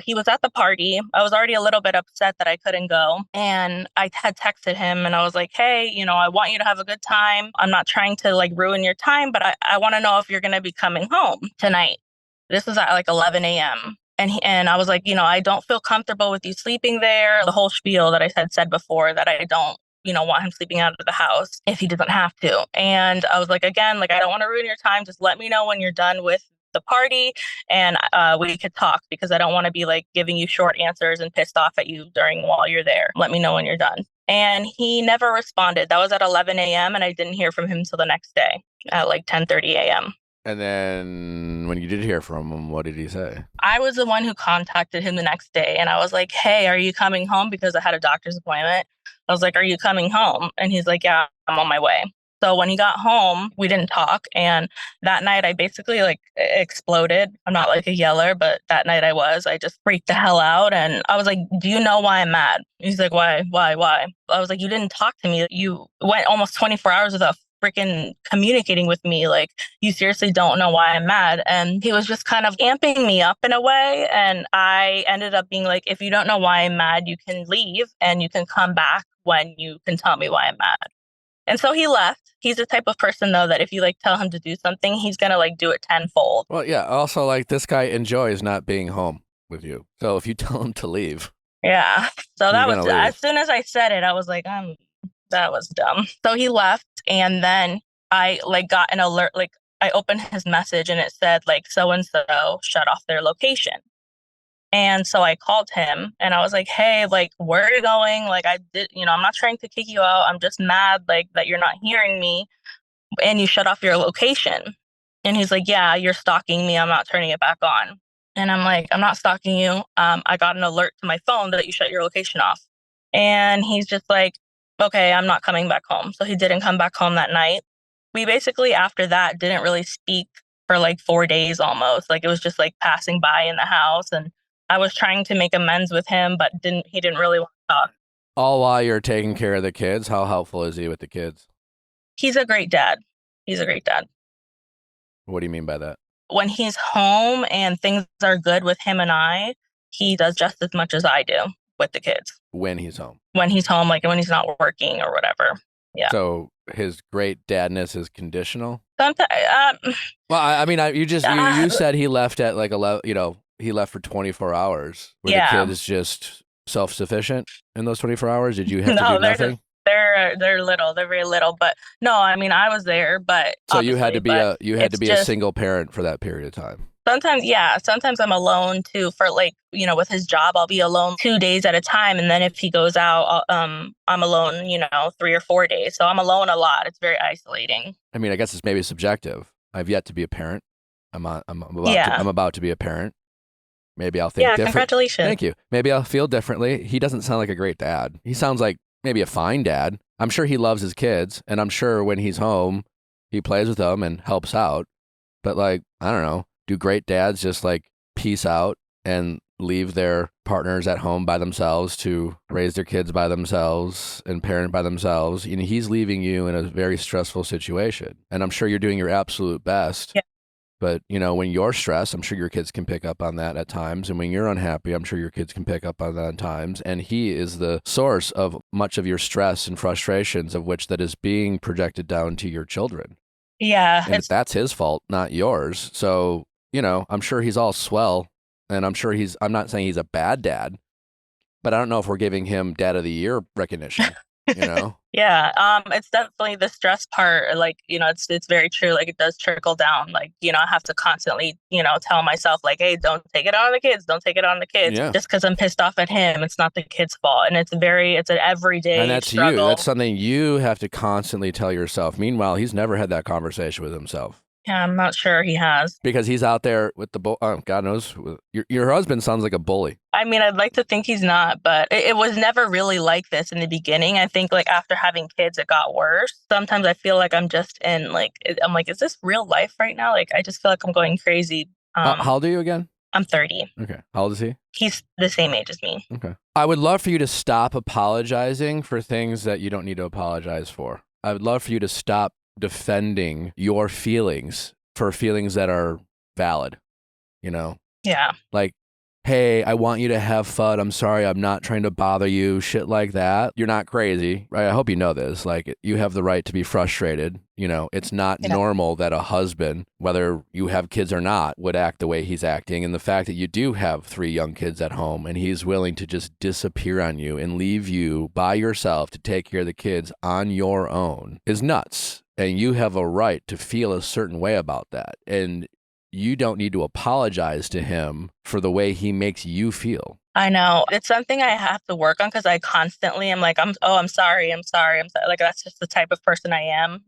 he was at the party. I was already a little bit upset that I couldn't go. And I had texted him and I was like, hey, I want you to have a good time. I'm not trying to like ruin your time, but I want to know if you're going to be coming home tonight. This was at like 11 a.m. And I was like, I don't feel comfortable with you sleeping there. The whole spiel that I said before that I don't, want him sleeping out of the house if he doesn't have to. And I was like, again, like, I don't want to ruin your time. Just let me know when you're done with the party and we could talk because I don't want to be like giving you short answers and pissed off at you while you're there. Let me know when you're done. And he never responded. That was at 11 a.m. and I didn't hear from him until the next day at like 10:30 a.m. And then when you did hear from him, what did he say? I was the one who contacted him the next day and I was like, hey, are you coming home? Because I had a doctor's appointment. I was like, are you coming home? And he's like, yeah, I'm on my way. So when he got home, we didn't talk. And that night I basically like exploded. I'm not like a yeller, but that night I just freaked the hell out. And I was like, do you know why I'm mad? He's like, why? I was like, you didn't talk to me. You went almost 24 hours without freaking communicating with me. Like, you seriously don't know why I'm mad. And he was just kind of amping me up in a way. And I ended up being like, if you don't know why I'm mad, you can leave and you can come back when you can tell me why I'm mad. And so he left. He's the type of person, though, that if you like tell him to do something, he's going to like do it tenfold. Well, yeah. Also, like, this guy enjoys not being home with you. So if you tell him to leave. Yeah. So that was, leave. as soon as I said it, I was like, that was dumb. So he left. And then I like got an alert. Like, I opened his message and it said like, so-and-so shut off their location. And so I called him and I was like, hey, like, where are you going? Like, I'm not trying to kick you out. I'm just mad, like, that you're not hearing me and you shut off your location. And he's like, yeah, you're stalking me. I'm not turning it back on. And I'm like, I'm not stalking you. I got an alert to my phone that you shut your location off. And he's just like, okay, I'm not coming back home. So he didn't come back home that night. We basically, after that, didn't really speak for like 4 days almost. Like, it was just like passing by in the house. And I was trying to make amends with him, but he didn't really want to talk. All while you're taking care of the kids? How helpful is he with the kids? He's a great dad. What do you mean by that? When he's home and things are good with him and I, he does just as much as I do with the kids. When he's home? When he's home, like when he's not working or whatever. Yeah. So his great dadness is conditional? Sometimes. Well, I mean, you said he left at like 11, he left for 24 hours. Were the kids just self-sufficient in those 24 hours? Did you have to do nothing? They're little. They're very little. But no, I mean, I was there, but so you had to be a single parent for that period of time. Sometimes, yeah. Sometimes I'm alone too. For like, with his job, I'll be alone 2 days at a time, and then if he goes out, I'm alone, 3 or 4 days. So I'm alone a lot. It's very isolating. I mean, I guess it's maybe subjective. I've yet to be a parent. I'm about to be a parent. Maybe I'll think different. Congratulations. Thank you. Maybe I'll feel differently. He doesn't sound like a great dad. He sounds like maybe a fine dad. I'm sure he loves his kids, and I'm sure when he's home, he plays with them and helps out. But like, I don't know, do great dads just like peace out and leave their partners at home by themselves to raise their kids by themselves and parent by themselves? He's leaving you in a very stressful situation, and I'm sure you're doing your absolute best. Yeah. But, when you're stressed, I'm sure your kids can pick up on that at times. And when you're unhappy, I'm sure your kids can pick up on that at times. And he is the source of much of your stress and frustrations, of which that is being projected down to your children. Yeah. And that's his fault, not yours. So I'm sure he's all swell, and I'm not saying he's a bad dad, but I don't know if we're giving him Dad of the Year recognition, Yeah, it's definitely the stress part. Like, it's very true. Like, it does trickle down. Like, I have to constantly, tell myself, like, hey, don't take it on the kids. Don't take it on the kids. Yeah. Just because I'm pissed off at him, it's not the kid's fault. And it's an everyday And that's struggle. you. That's something you have to constantly tell yourself. Meanwhile, he's never had that conversation with himself. Yeah, I'm not sure he has. Because he's out there with the God knows. Your husband sounds like a bully. I mean, I'd like to think he's not, but it was never really like this in the beginning. I think like after having kids, it got worse. Sometimes I feel like I'm just I'm like, is this real life right now? Like, I just feel like I'm going crazy. How old are you again? I'm 30. Okay. How old is he? He's the same age as me. Okay. I would love for you to stop apologizing for things that you don't need to apologize for. I would love for you to stop defending your feelings for feelings that are valid, Yeah. Like, hey, I want you to have fun. I'm sorry. I'm not trying to bother you. Shit like that. You're not crazy, right? I hope you know this. Like, you have the right to be frustrated. It's not normal that a husband, whether you have kids or not, would act the way he's acting. And the fact that you do have 3 young kids at home and he's willing to just disappear on you and leave you by yourself to take care of the kids on your own is nuts. And you have a right to feel a certain way about that. And you don't need to apologize to him for the way he makes you feel. I know. It's something I have to work on because I constantly am like, I'm sorry. Like, that's just the type of person I am.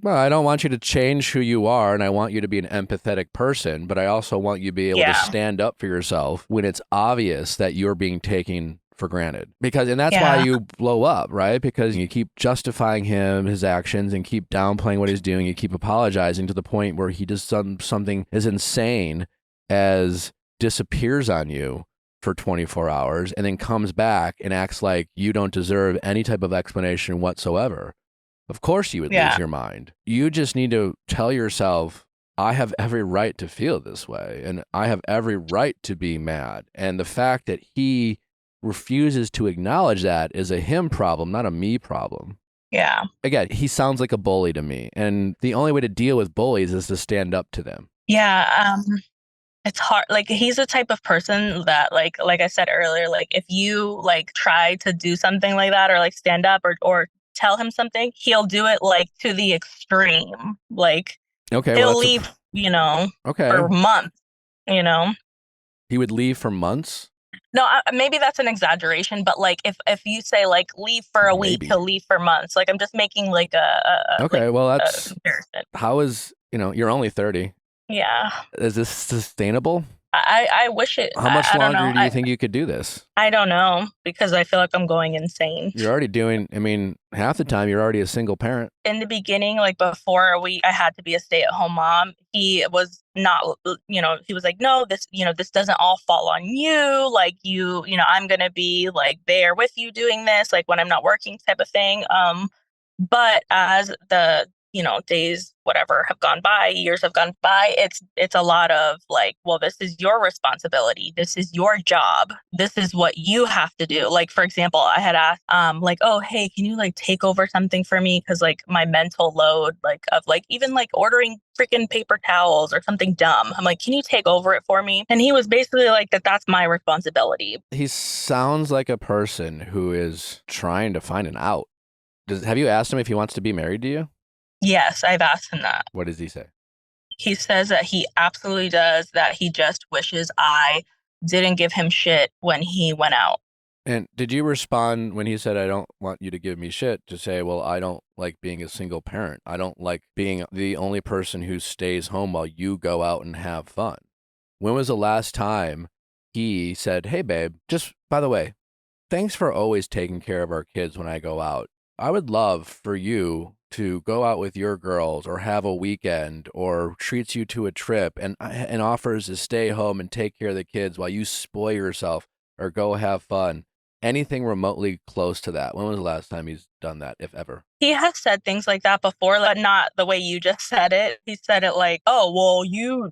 Well, I don't want you to change who you are, and I want you to be an empathetic person, but I also want you to be able to stand up for yourself when it's obvious that you're being taken for granted. And that's why you blow up, right? Because you keep justifying his actions and keep downplaying what he's doing. You keep apologizing to the point where he does something as insane as disappears on you for 24 hours and then comes back and acts like you don't deserve any type of explanation whatsoever. Of course you would lose your mind. You just need to tell yourself, I have every right to feel this way, and I have every right to be mad. And the fact that he refuses to acknowledge that is a him problem, not a me problem. Yeah. Again, he sounds like a bully to me. And the only way to deal with bullies is to stand up to them. Yeah. It's hard. Like, he's the type of person that, like I said earlier, like, if you like try to do something like that or like stand up or tell him something, he'll do it like to the extreme. Like, he'll leave, for months, He would leave for months? No, maybe that's an exaggeration, but like if you say like leave for a week, he'll leave for months. Like, I'm just making like a that's comparison. How is, you're only 30. Yeah. Is this sustainable? I wish it. How much longer do you think you could do this? I don't know, because I feel like I'm going insane. You're already doing, half the time you're already a single parent. In the beginning, like before I had to be a stay-at-home mom, he was not, he was like, no, this doesn't all fall on you. Like, I'm going to be like there with you doing this, like when I'm not working type of thing. But as the days, whatever, have gone by, years have gone by, it's a lot of like, well, this is your responsibility. This is your job. This is what you have to do. Like, for example, I had asked, like, oh, hey, can you like take over something for me? Cause like my mental load, like of like, even like ordering freaking paper towels or something dumb. I'm like, can you take over it for me? And he was basically like, that's my responsibility. He sounds like a person who is trying to find an out. Have you asked him if he wants to be married to you? Yes, I've asked him that. What does he say? He says that he absolutely does, that he just wishes I didn't give him shit when he went out. And did you respond when he said, I don't want you to give me shit, to say, well, I don't like being a single parent. I don't like being the only person who stays home while you go out and have fun. When was the last time he said, hey, babe, just by the way, thanks for always taking care of our kids when I go out. I would love for you to go out with your girls or have a weekend or treats you to a trip and offers to stay home and take care of the kids while you spoil yourself or go have fun. Anything remotely close to that. When was the last time he's done that, if ever? He has said things like that before, but not the way you just said it. He said it like, oh, well, you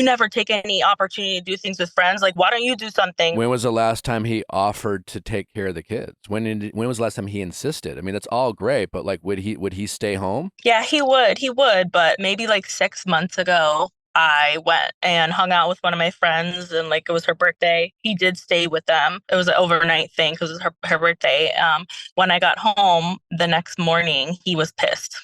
never take any opportunity to do things with friends. Like, why don't you do something? When was the last time he offered to take care of the kids? When was the last time he insisted? I mean, it's all great, but like, would he stay home? Yeah, he would, but maybe like 6 months ago. I went and hung out with one of my friends, and like it was her birthday. He did stay with them. It was an overnight thing because it was her birthday. When I got home the next morning, he was pissed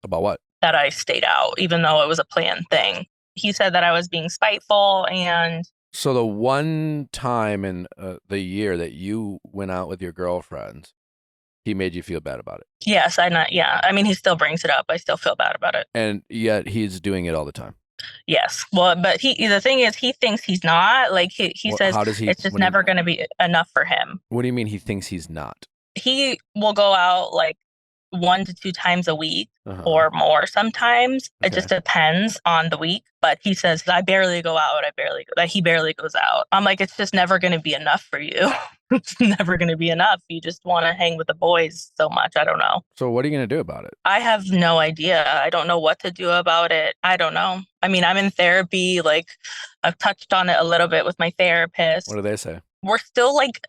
About what? that I stayed out, even though it was a planned thing. He said that I was being spiteful, and So the one time in the year that you went out with your girlfriends, he made you feel bad about it. yes, I mean, he still brings it up. I still feel bad about it. And yet he's doing it all the time. Yes. Well, but the thing is, he thinks he's not. Like he Well, says how does he? it's just never going to be enough for him. What do you mean he thinks he's not? He will go out like 1 to 2 times a week or more sometimes. It just depends on the week. But he says, I barely go out. He barely goes out. I'm like, it's just never going to be enough for you. It's never going to be enough. You just want to hang with the boys so much. I don't know. So what are you going to do about it? I have no idea. I don't know what to do about it. I don't know. I mean, I'm in therapy. Like, I've touched on it a little bit with my therapist. What do they say? We're still like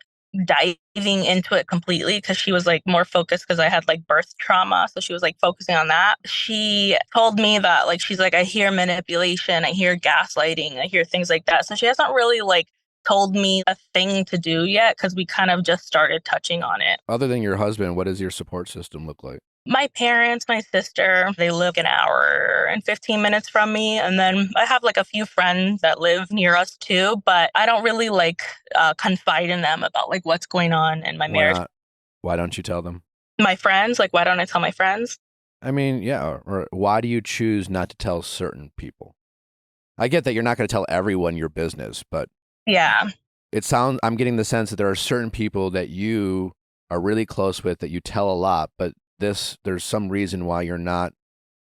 diving into it completely because she was like more focused because I had like birth trauma. So she was like focusing on that. She told me that like, she's like, I hear manipulation, I hear gaslighting, I hear things like that. So she hasn't really like told me a thing to do yet because we kind of just started touching on it. Other than your husband, what does your support system look like? My parents, my sister, they live an hour and 15 minutes from me. And then I have like a few friends that live near us too, but I don't really like confide in them about like what's going on in my marriage. Not? Why don't you tell them? My friends, like why don't I tell my friends? I mean, yeah. Or why do you choose not to tell certain people? I get that you're not going to tell everyone your business, but yeah, I'm getting the sense that there are certain people that you are really close with that you tell a lot, but there's some reason why you're not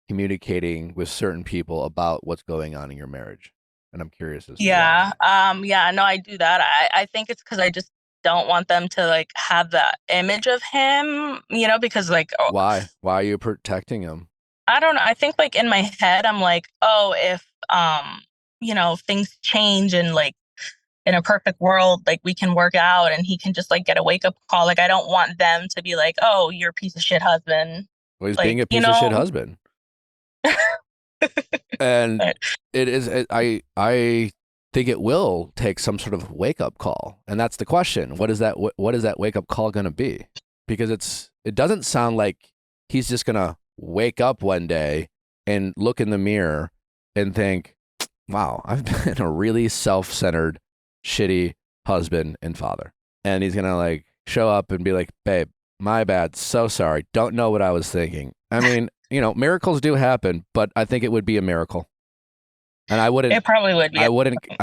communicating with certain people about what's going on in your marriage. And I'm curious as to why. No, I do that. I think it's because I just don't want them to like have that image of him, because like Why are you protecting him? I don't know. I think like in my head, I'm like, oh, if things change and like in a perfect world, like we can work out and he can just like get a wake up call. Like I don't want them to be like, oh, you're a piece of shit husband. Well, he's like, being a piece of shit husband. And it is, I think it will take some sort of wake up call. And that's the question. What is that wake up call going to be? Because it doesn't sound like he's just going to wake up one day and look in the mirror and think, wow, I've been a really self-centered, shitty husband and father. And he's going to like show up and be like, babe, my bad. So sorry. Don't know what I was thinking. I mean, miracles do happen, but I think it would be a miracle. And I wouldn't. It probably would be. I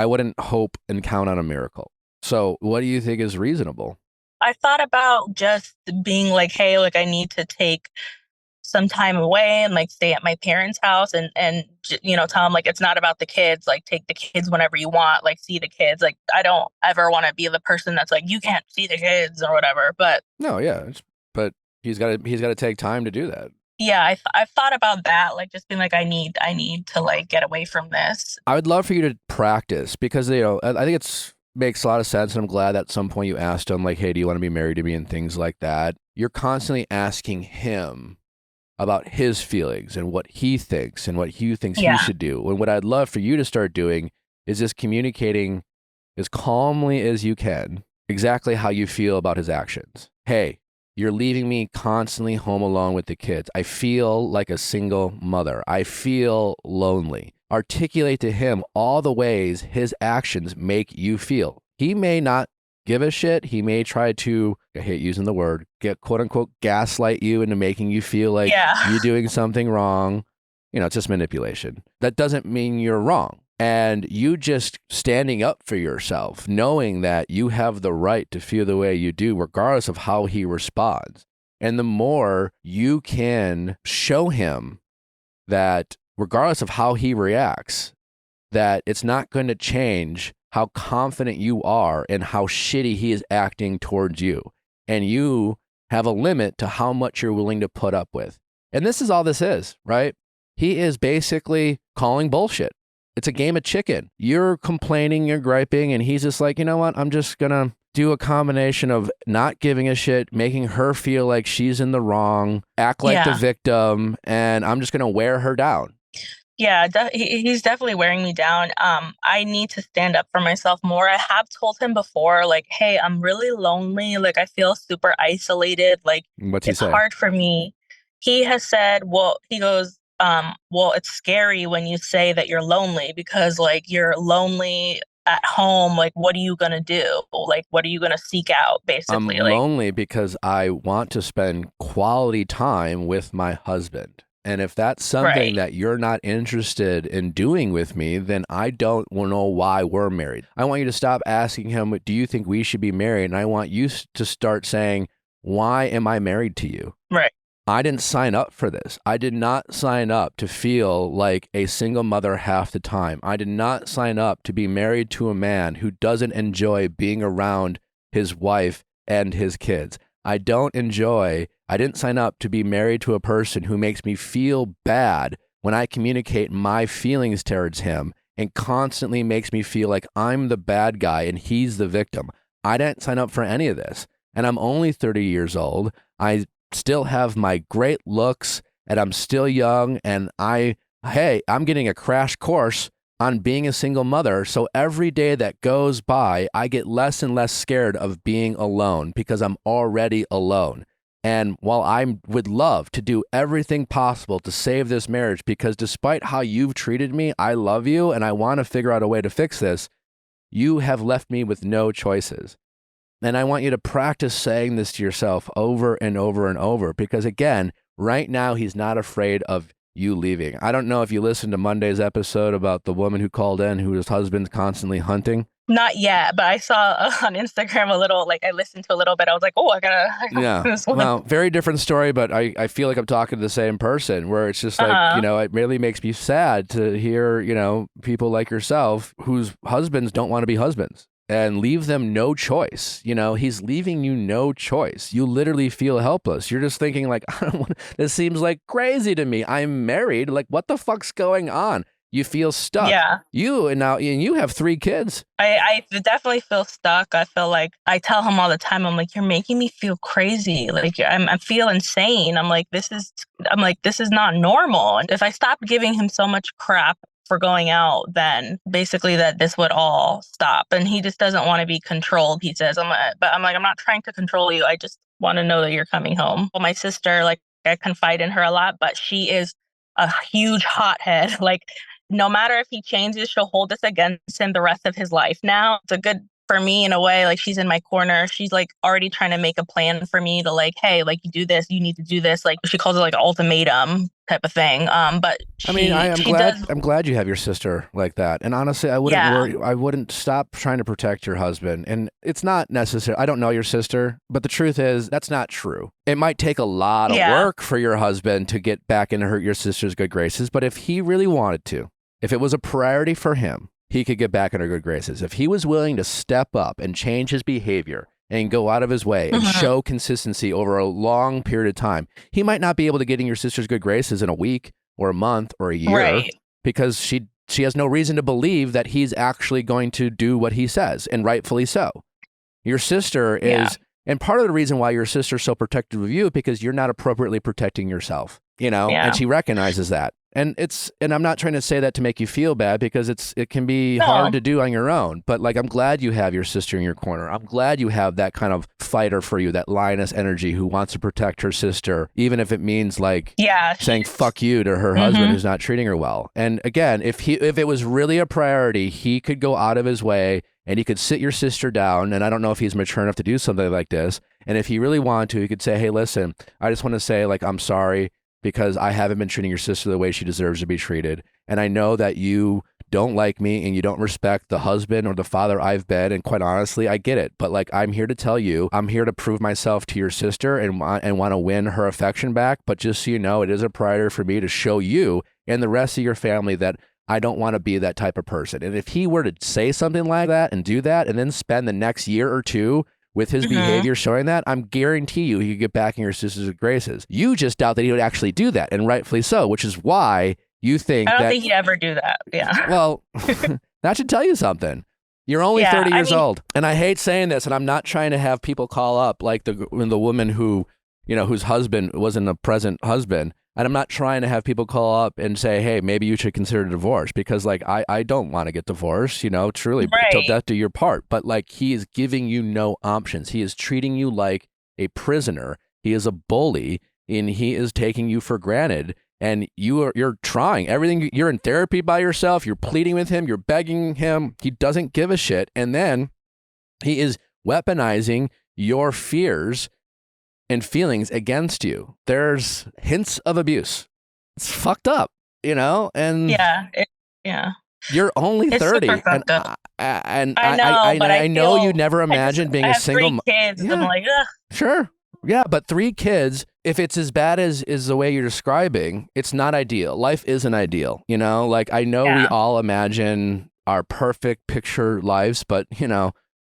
wouldn't hope and count on a miracle. So what do you think is reasonable? I thought about just being like, hey, like I need to take some time away and like stay at my parents' house and tell them like it's not about the kids, like take the kids whenever you want, like see the kids. Like I don't ever want to be the person that's like you can't see the kids or whatever. But no, yeah, but he's got to take time to do that. Yeah, I've thought about that, like just being like I need to like get away from this. I would love for you to practice because I think makes a lot of sense, and I'm glad that at some point you asked him like, hey, do you want to be married to me and things like that. You're constantly asking him about his feelings and what he thinks and what he thinks he should do. And what I'd love for you to start doing is just communicating as calmly as you can exactly how you feel about his actions. Hey, you're leaving me constantly home alone with the kids. I feel like a single mother. I feel lonely. Articulate to him all the ways his actions make you feel. He may not give a shit. He may try to, I hate using the word, get quote unquote gaslight you into making you feel like you're doing something wrong. It's just manipulation. That doesn't mean you're wrong. And you just standing up for yourself, knowing that you have the right to feel the way you do, regardless of how he responds. And the more you can show him that regardless of how he reacts, that it's not going to change how confident you are and how shitty he is acting towards you. And you have a limit to how much you're willing to put up with. And this is all this is, right? He is basically calling bullshit. It's a game of chicken. You're complaining, you're griping, and he's just like, you know what? I'm just going to do a combination of not giving a shit, making her feel like she's in the wrong, act like the victim, and I'm just going to wear her down. Yeah, he's definitely wearing me down. I need to stand up for myself more. I have told him before, like, hey, I'm really lonely. Like, I feel super isolated. Like, What's he it's say? hard for me. He has said, well, he goes, well, it's scary when you say that you're lonely because, like, you're lonely at home. Like, what are you gonna do? Like, what are you gonna seek out, I'm basically? Like, lonely because I want to spend quality time with my husband. And if that's something right. that you're not interested in doing with me, then I don't know why we're married. I want you to stop asking him, do you think we should be married? And I want you to start saying, why am I married to you? Right. I didn't sign up for this. I did not sign up to feel like a single mother half the time. I did not sign up to be married to a man who doesn't enjoy being around his wife and his kids. I didn't sign up to be married to a person who makes me feel bad when I communicate my feelings towards him and constantly makes me feel like I'm the bad guy and he's the victim. I didn't sign up for any of this. And I'm only 30 years old. I still have my great looks and I'm still young and I'm getting a crash course on being a single mother. So every day that goes by, I get less and less scared of being alone because I'm already alone. And while I would love to do everything possible to save this marriage, because despite how you've treated me, I love you and I want to figure out a way to fix this, you have left me with no choices. And I want you to practice saying this to yourself over and over and over, because again, right now, he's not afraid of you leaving. I don't know if you listened to Monday's episode about the woman who called in whose husband's constantly hunting. Not yet, but I saw on Instagram a little, like I listened to a little bit. I was like, oh, I gotta Yeah. this one. Well, very different story, but I feel like I'm talking to the same person where it's just like, it really makes me sad to hear, people like yourself whose husbands don't want to be husbands and leave them no choice. He's leaving you no choice. You literally feel helpless. You're just thinking like, I don't want, this seems like crazy to me. I'm married. Like, what the fuck's going on? You feel stuck. Yeah. You have 3 kids. I definitely feel stuck. I feel like I tell him all the time, I'm like, you're making me feel crazy. Like I feel insane. I'm like, this is not normal. And if I stopped giving him so much crap for going out, then basically that this would all stop. And he just doesn't want to be controlled. He says, I'm not trying to control you. I just want to know that you're coming home. Well, my sister, like I confide in her a lot, but she is a huge hothead. Like, no matter if he changes, she'll hold this against him the rest of his life. Now, it's a good for me in a way, like she's in my corner. She's like already trying to make a plan for me to like, hey, like you do this, you need to do this. Like she calls it like an ultimatum type of thing. But I'm glad you have your sister like that. And honestly, I wouldn't worry. I wouldn't stop trying to protect your husband. And it's not necessary. I don't know your sister, but the truth is that's not true. It might take a lot of work for your husband to get back into your sister's good graces. But if he really wanted to, if it was a priority for him, he could get back in her good graces. If he was willing to step up and change his behavior and go out of his way and show consistency over a long period of time, he might not be able to get in your sister's good graces in a week or a month or a year because she has no reason to believe that he's actually going to do what he says, and rightfully so. Your sister is, and part of the reason why your sister's so protective of you is because you're not appropriately protecting yourself, and she recognizes that. And I'm not trying to say that to make you feel bad because it can be hard to do on your own. But like, I'm glad you have your sister in your corner. I'm glad you have that kind of fighter for you, that lioness energy who wants to protect her sister, even if it means like saying fuck you to her husband who's not treating her well. And again, if it was really a priority, he could go out of his way and he could sit your sister down. And I don't know if he's mature enough to do something like this. And if he really wanted to, he could say, hey, listen, I just want to say like, I'm sorry, because I haven't been treating your sister the way she deserves to be treated. And I know that you don't like me and you don't respect the husband or the father I've been. And quite honestly, I get it. But like, I'm here to tell you, I'm here to prove myself to your sister and want to win her affection back. But just so you know, it is a priority for me to show you and the rest of your family that I don't want to be that type of person. And if he were to say something like that and do that and then spend the next year or two with his behavior showing that, I'm guarantee you he could get back in your sister's good graces. You just doubt that he would actually do that, and rightfully so, which is why you think I don't think he'd ever do that. Yeah. Well, that should tell you something. You're only 30 years old. And I hate saying this, and I'm not trying to have people call up like the woman who, whose husband wasn't a present husband. And I'm not trying to have people call up and say, hey, maybe you should consider divorce, because like I don't want to get divorced, truly, till Right. death do your part. But like, he is giving you no options. He is treating you like a prisoner. He is a bully, and he is taking you for granted. And you're trying everything. You're in therapy by yourself. You're pleading with him. You're begging him. He doesn't give a shit. And then he is weaponizing your fears and feelings against you. There's hints of abuse. It's fucked up, and Yeah. Yeah. you're only It's 30. super fucked up. And I know, but I know you feel never imagined being I a have single. three kids. And I'm Yeah. like, ugh. Sure. Yeah, but 3 kids, if it's as bad as is the way you're describing, it's not ideal. Life isn't ideal, Like, I know we Yeah. all imagine our perfect picture lives, but,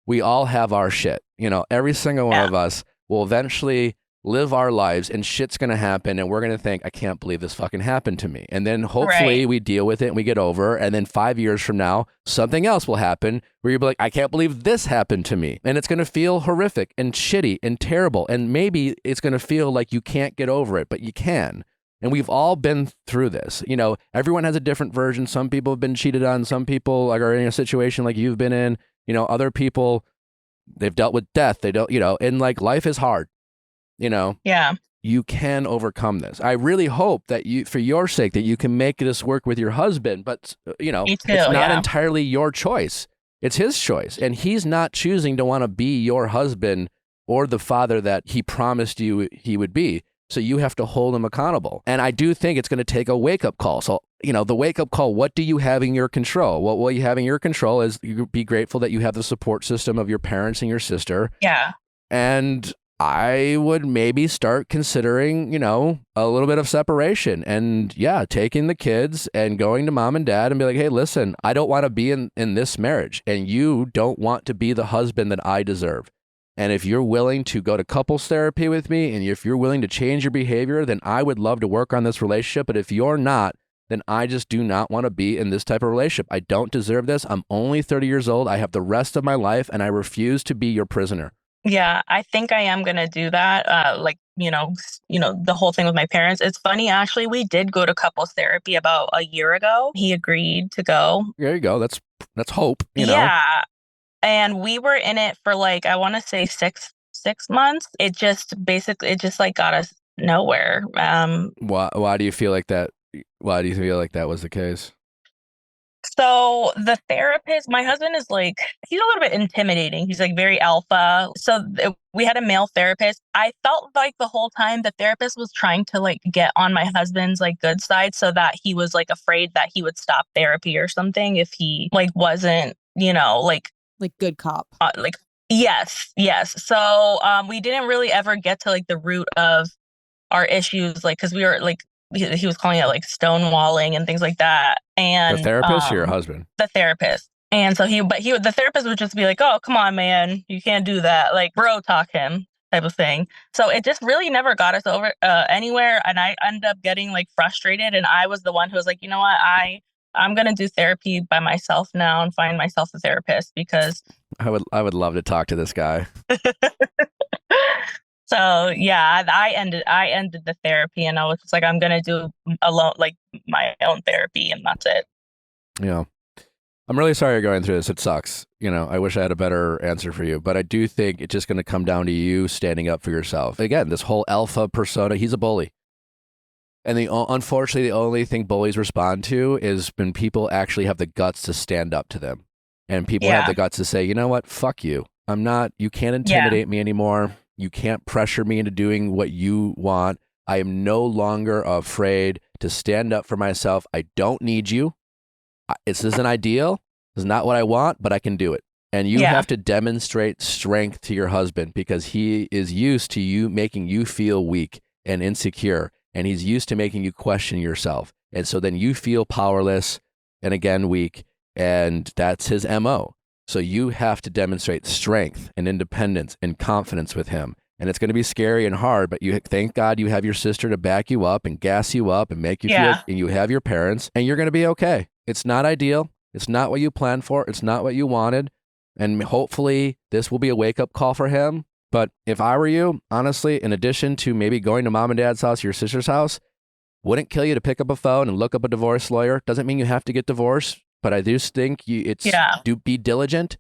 we all have our shit. Every single one Yeah. of us will eventually live our lives, and shit's going to happen, and we're going to think, I can't believe this fucking happened to me. And then hopefully Right. we deal with it and we get over, and then 5 years from now, something else will happen where you'll be like, I can't believe this happened to me. And it's going to feel horrific and shitty and terrible. And maybe it's going to feel like you can't get over it, but you can. And we've all been through this. Everyone has a different version. Some people have been cheated on. Some people are in a situation like you've been in. Other people, they've dealt with death. They don't, and like, life is hard. Yeah. You can overcome this. I really hope that for your sake, that you can make this work with your husband, but Me too. it's not Yeah. entirely your choice. It's his choice, and he's not choosing to want to be your husband or the father that he promised you he would be. So you have to hold him accountable. And I do think it's going to take a wake-up call. So, the wake-up call, what do you have in your control? What you have in your control is you be grateful that you have the support system of your parents and your sister. Yeah. And I would maybe start considering, a little bit of separation, and taking the kids and going to mom and dad and be like, hey, listen, I don't want to be in this marriage, and you don't want to be the husband that I deserve. And if you're willing to go to couples therapy with me, and if you're willing to change your behavior, then I would love to work on this relationship. But if you're not, then I just do not want to be in this type of relationship. I don't deserve this. I'm only 30 years old. I have the rest of my life, and I refuse to be your prisoner. Yeah, I think I am gonna do that. The whole thing with my parents. It's funny, actually. We did go to couples therapy about a year ago. He agreed to go. There you go. That's hope. Yeah, and we were in it for like, I want to say six months. It just like got us nowhere. Why do you feel like that? Why do you feel like that was the case? So the therapist, my husband is like, he's a little bit intimidating. He's like very alpha. So we had a male therapist. I felt like the whole time the therapist was trying to like get on my husband's like good side, so that he was like afraid that he would stop therapy or something if he like wasn't, like good cop. Yes. So we didn't really ever get to like the root of our issues, like, because we were like, he was calling it like stonewalling and things like that. And The therapist or your husband? The therapist. And so the therapist would just be like, oh, come on, man, you can't do that. Like, bro, talk him type of thing. So it just really never got us over anywhere. And I ended up getting like frustrated. And I was the one who was like, you know what, I'm going to do therapy by myself now and find myself a therapist, because I would love to talk to this guy. So yeah, I ended the therapy, and I was just like, I'm gonna do alone, like my own therapy, and that's it. Yeah. I'm really sorry you're going through this. It sucks. I wish I had a better answer for you, but I do think it's just going to come down to you standing up for yourself. Again, this whole alpha persona, he's a bully. And unfortunately, the only thing bullies respond to is when people actually have the guts to stand up to them. And people have the guts to say, you know what? Fuck you. You can't intimidate me anymore. You can't pressure me into doing what you want. I am no longer afraid to stand up for myself. I don't need you. This isn't ideal. This is not what I want, but I can do it. And you have to demonstrate strength to your husband, because he is used to you making you feel weak and insecure. And he's used to making you question yourself. And so then you feel powerless and again, weak. And that's his MO. So you have to demonstrate strength and independence and confidence with him. And it's going to be scary and hard, but thank God you have your sister to back you up and gas you up and make you feel, and you have your parents, and you're going to be okay. It's not ideal. It's not what you planned for. It's not what you wanted. And hopefully this will be a wake-up call for him. But if I were you, honestly, in addition to maybe going to mom and dad's house, your sister's house, wouldn't kill you to pick up a phone and look up a divorce lawyer. Doesn't mean you have to get divorced, but I do think do be diligent,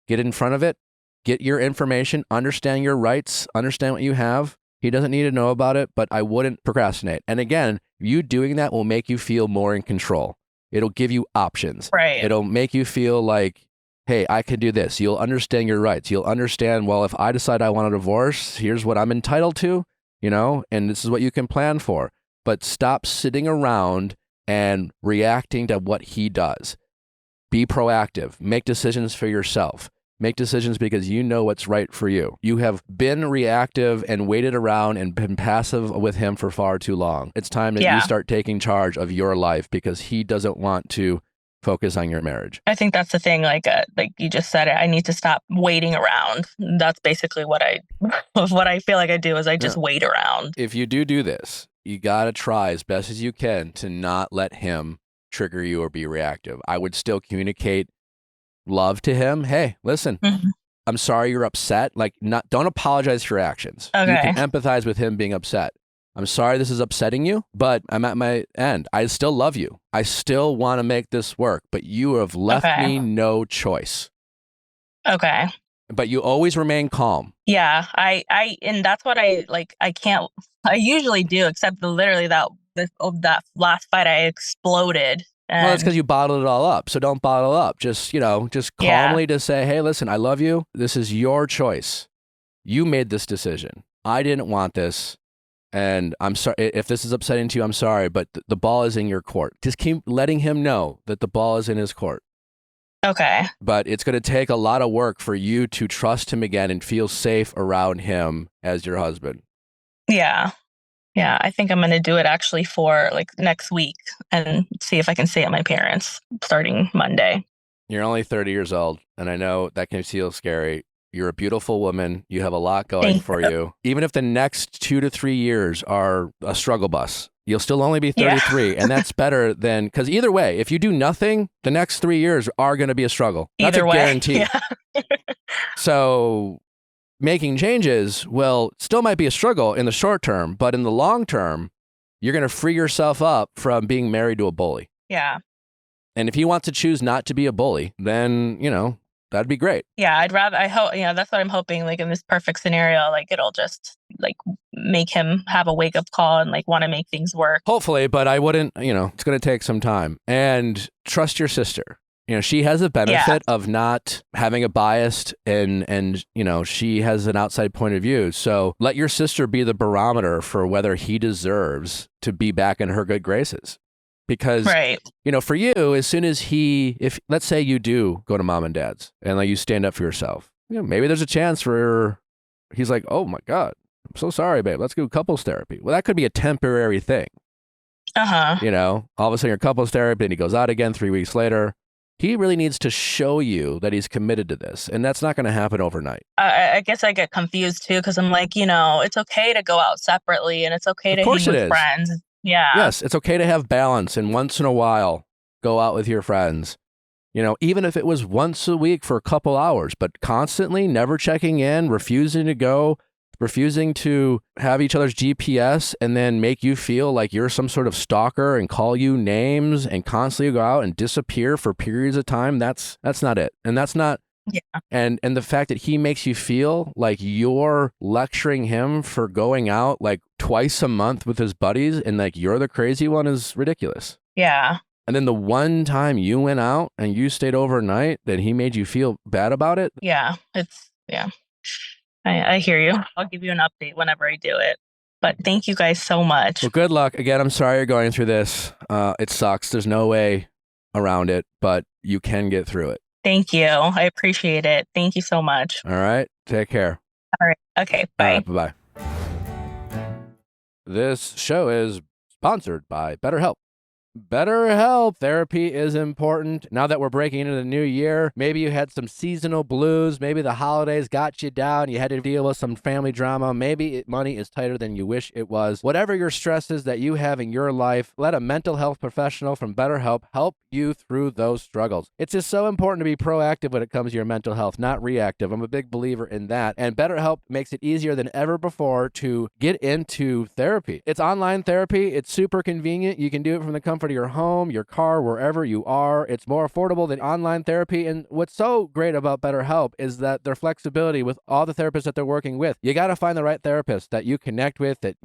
get in front of it, get your information, understand your rights, understand what you have. He doesn't need to know about it, but I wouldn't procrastinate. And again, you doing that will make you feel more in control. It'll give you options. Right. It'll make you feel like, hey, I can do this. You'll understand your rights. You'll understand, well, if I decide I want a divorce, here's what I'm entitled to, and this is what you can plan for. But stop sitting around and reacting to what he does. Be proactive. Make decisions for yourself. Make decisions because you know what's right for you. You have been reactive and waited around and been passive with him for far too long. It's time that you start taking charge of your life because he doesn't want to focus on your marriage. I think that's the thing. Like you just said, I need to stop waiting around. That's basically what I feel like I do is I just wait around. If you do this, you got to try as best as you can to not let him trigger you or be reactive. I would still communicate love to him. Hey, listen, I'm sorry you're upset. Don't apologize for your actions. Okay. You can empathize with him being upset. I'm sorry this is upsetting you, but I'm at my end. I still love you. I still want to make this work, but you have left me no choice. Okay. But you always remain calm. Yeah, and that's what I usually do, except literally that last fight I exploded. Well, that's because you bottled it all up. So don't bottle up. Just calmly to say, hey, listen, I love you. This is your choice. You made this decision. I didn't want this. And I'm sorry if this is upsetting to you. I'm sorry, but the ball is in your court. Just keep letting him know that the ball is in his court. Okay. But it's going to take a lot of work for you to trust him again and feel safe around him as your husband. Yeah. Yeah. I think I'm going to do it actually for next week and see if I can stay at my parents starting Monday. You're only 30 years old, and I know that can feel scary. You're a beautiful woman. You have a lot going for you. Even if the next 2 to 3 years are a struggle bus, you'll still only be 33. Yeah. And that's better than, because either way, if you do nothing, the next 3 years are going to be a struggle. That's either a guarantee. Yeah. So making changes still might be a struggle in the short term, but in the long term, you're going to free yourself up from being married to a bully. Yeah. And if he wants to choose not to be a bully, then, that'd be great. Yeah, I hope, that's what I'm hoping, in this perfect scenario, it'll just make him have a wake up call and want to make things work. Hopefully, but I wouldn't, it's going to take some time. And trust your sister. She has a benefit of not having a bias and she has an outside point of view. So let your sister be the barometer for whether he deserves to be back in her good graces. Because, for you, as soon as if let's say you do go to mom and dad's and you stand up for yourself, maybe there's a chance for he's like, oh my God, I'm so sorry, babe. Let's do couples therapy. Well, that could be a temporary thing. All of a sudden you're couples therapy and he goes out again 3 weeks later. He really needs to show you that he's committed to this. And that's not going to happen overnight. I guess I get confused too, because I'm like, it's okay to go out separately and it's okay to hang with friends. Yeah. Yes, it's okay to have balance and once in a while go out with your friends. Even if it was once a week for a couple hours, but constantly never checking in, refusing to go, refusing to have each other's GPS and then make you feel like you're some sort of stalker and call you names and constantly go out and disappear for periods of time. That's not it. And that's not. Yeah. And the fact that he makes you feel like you're lecturing him for going out twice a month with his buddies and you're the crazy one is ridiculous. Yeah. And then the one time you went out and you stayed overnight, that he made you feel bad about it. Yeah. I hear you. I'll give you an update whenever I do it. But thank you guys so much. Well, good luck. Again, I'm sorry you're going through this. It sucks. There's no way around it, but you can get through it. Thank you. I appreciate it. Thank you so much. All right. Take care. All right. Okay. Bye. All right, bye-bye. This show is sponsored by BetterHelp. BetterHelp. Therapy is important. Now that we're breaking into the new year, maybe you had some seasonal blues. Maybe the holidays got you down. You had to deal with some family drama. Maybe money is tighter than you wish it was. Whatever your stress is that you have in your life, let a mental health professional from BetterHelp help you through those struggles. It's just so important to be proactive when it comes to your mental health, not reactive. I'm a big believer in that. And BetterHelp makes it easier than ever before to get into therapy. It's online therapy. It's super convenient. You can do it from the comfort of your home, your car, wherever you are. It's more affordable than online therapy. And what's so great about BetterHelp is that their flexibility with all the therapists that they're working with. You got to find the right therapist that you connect with, that,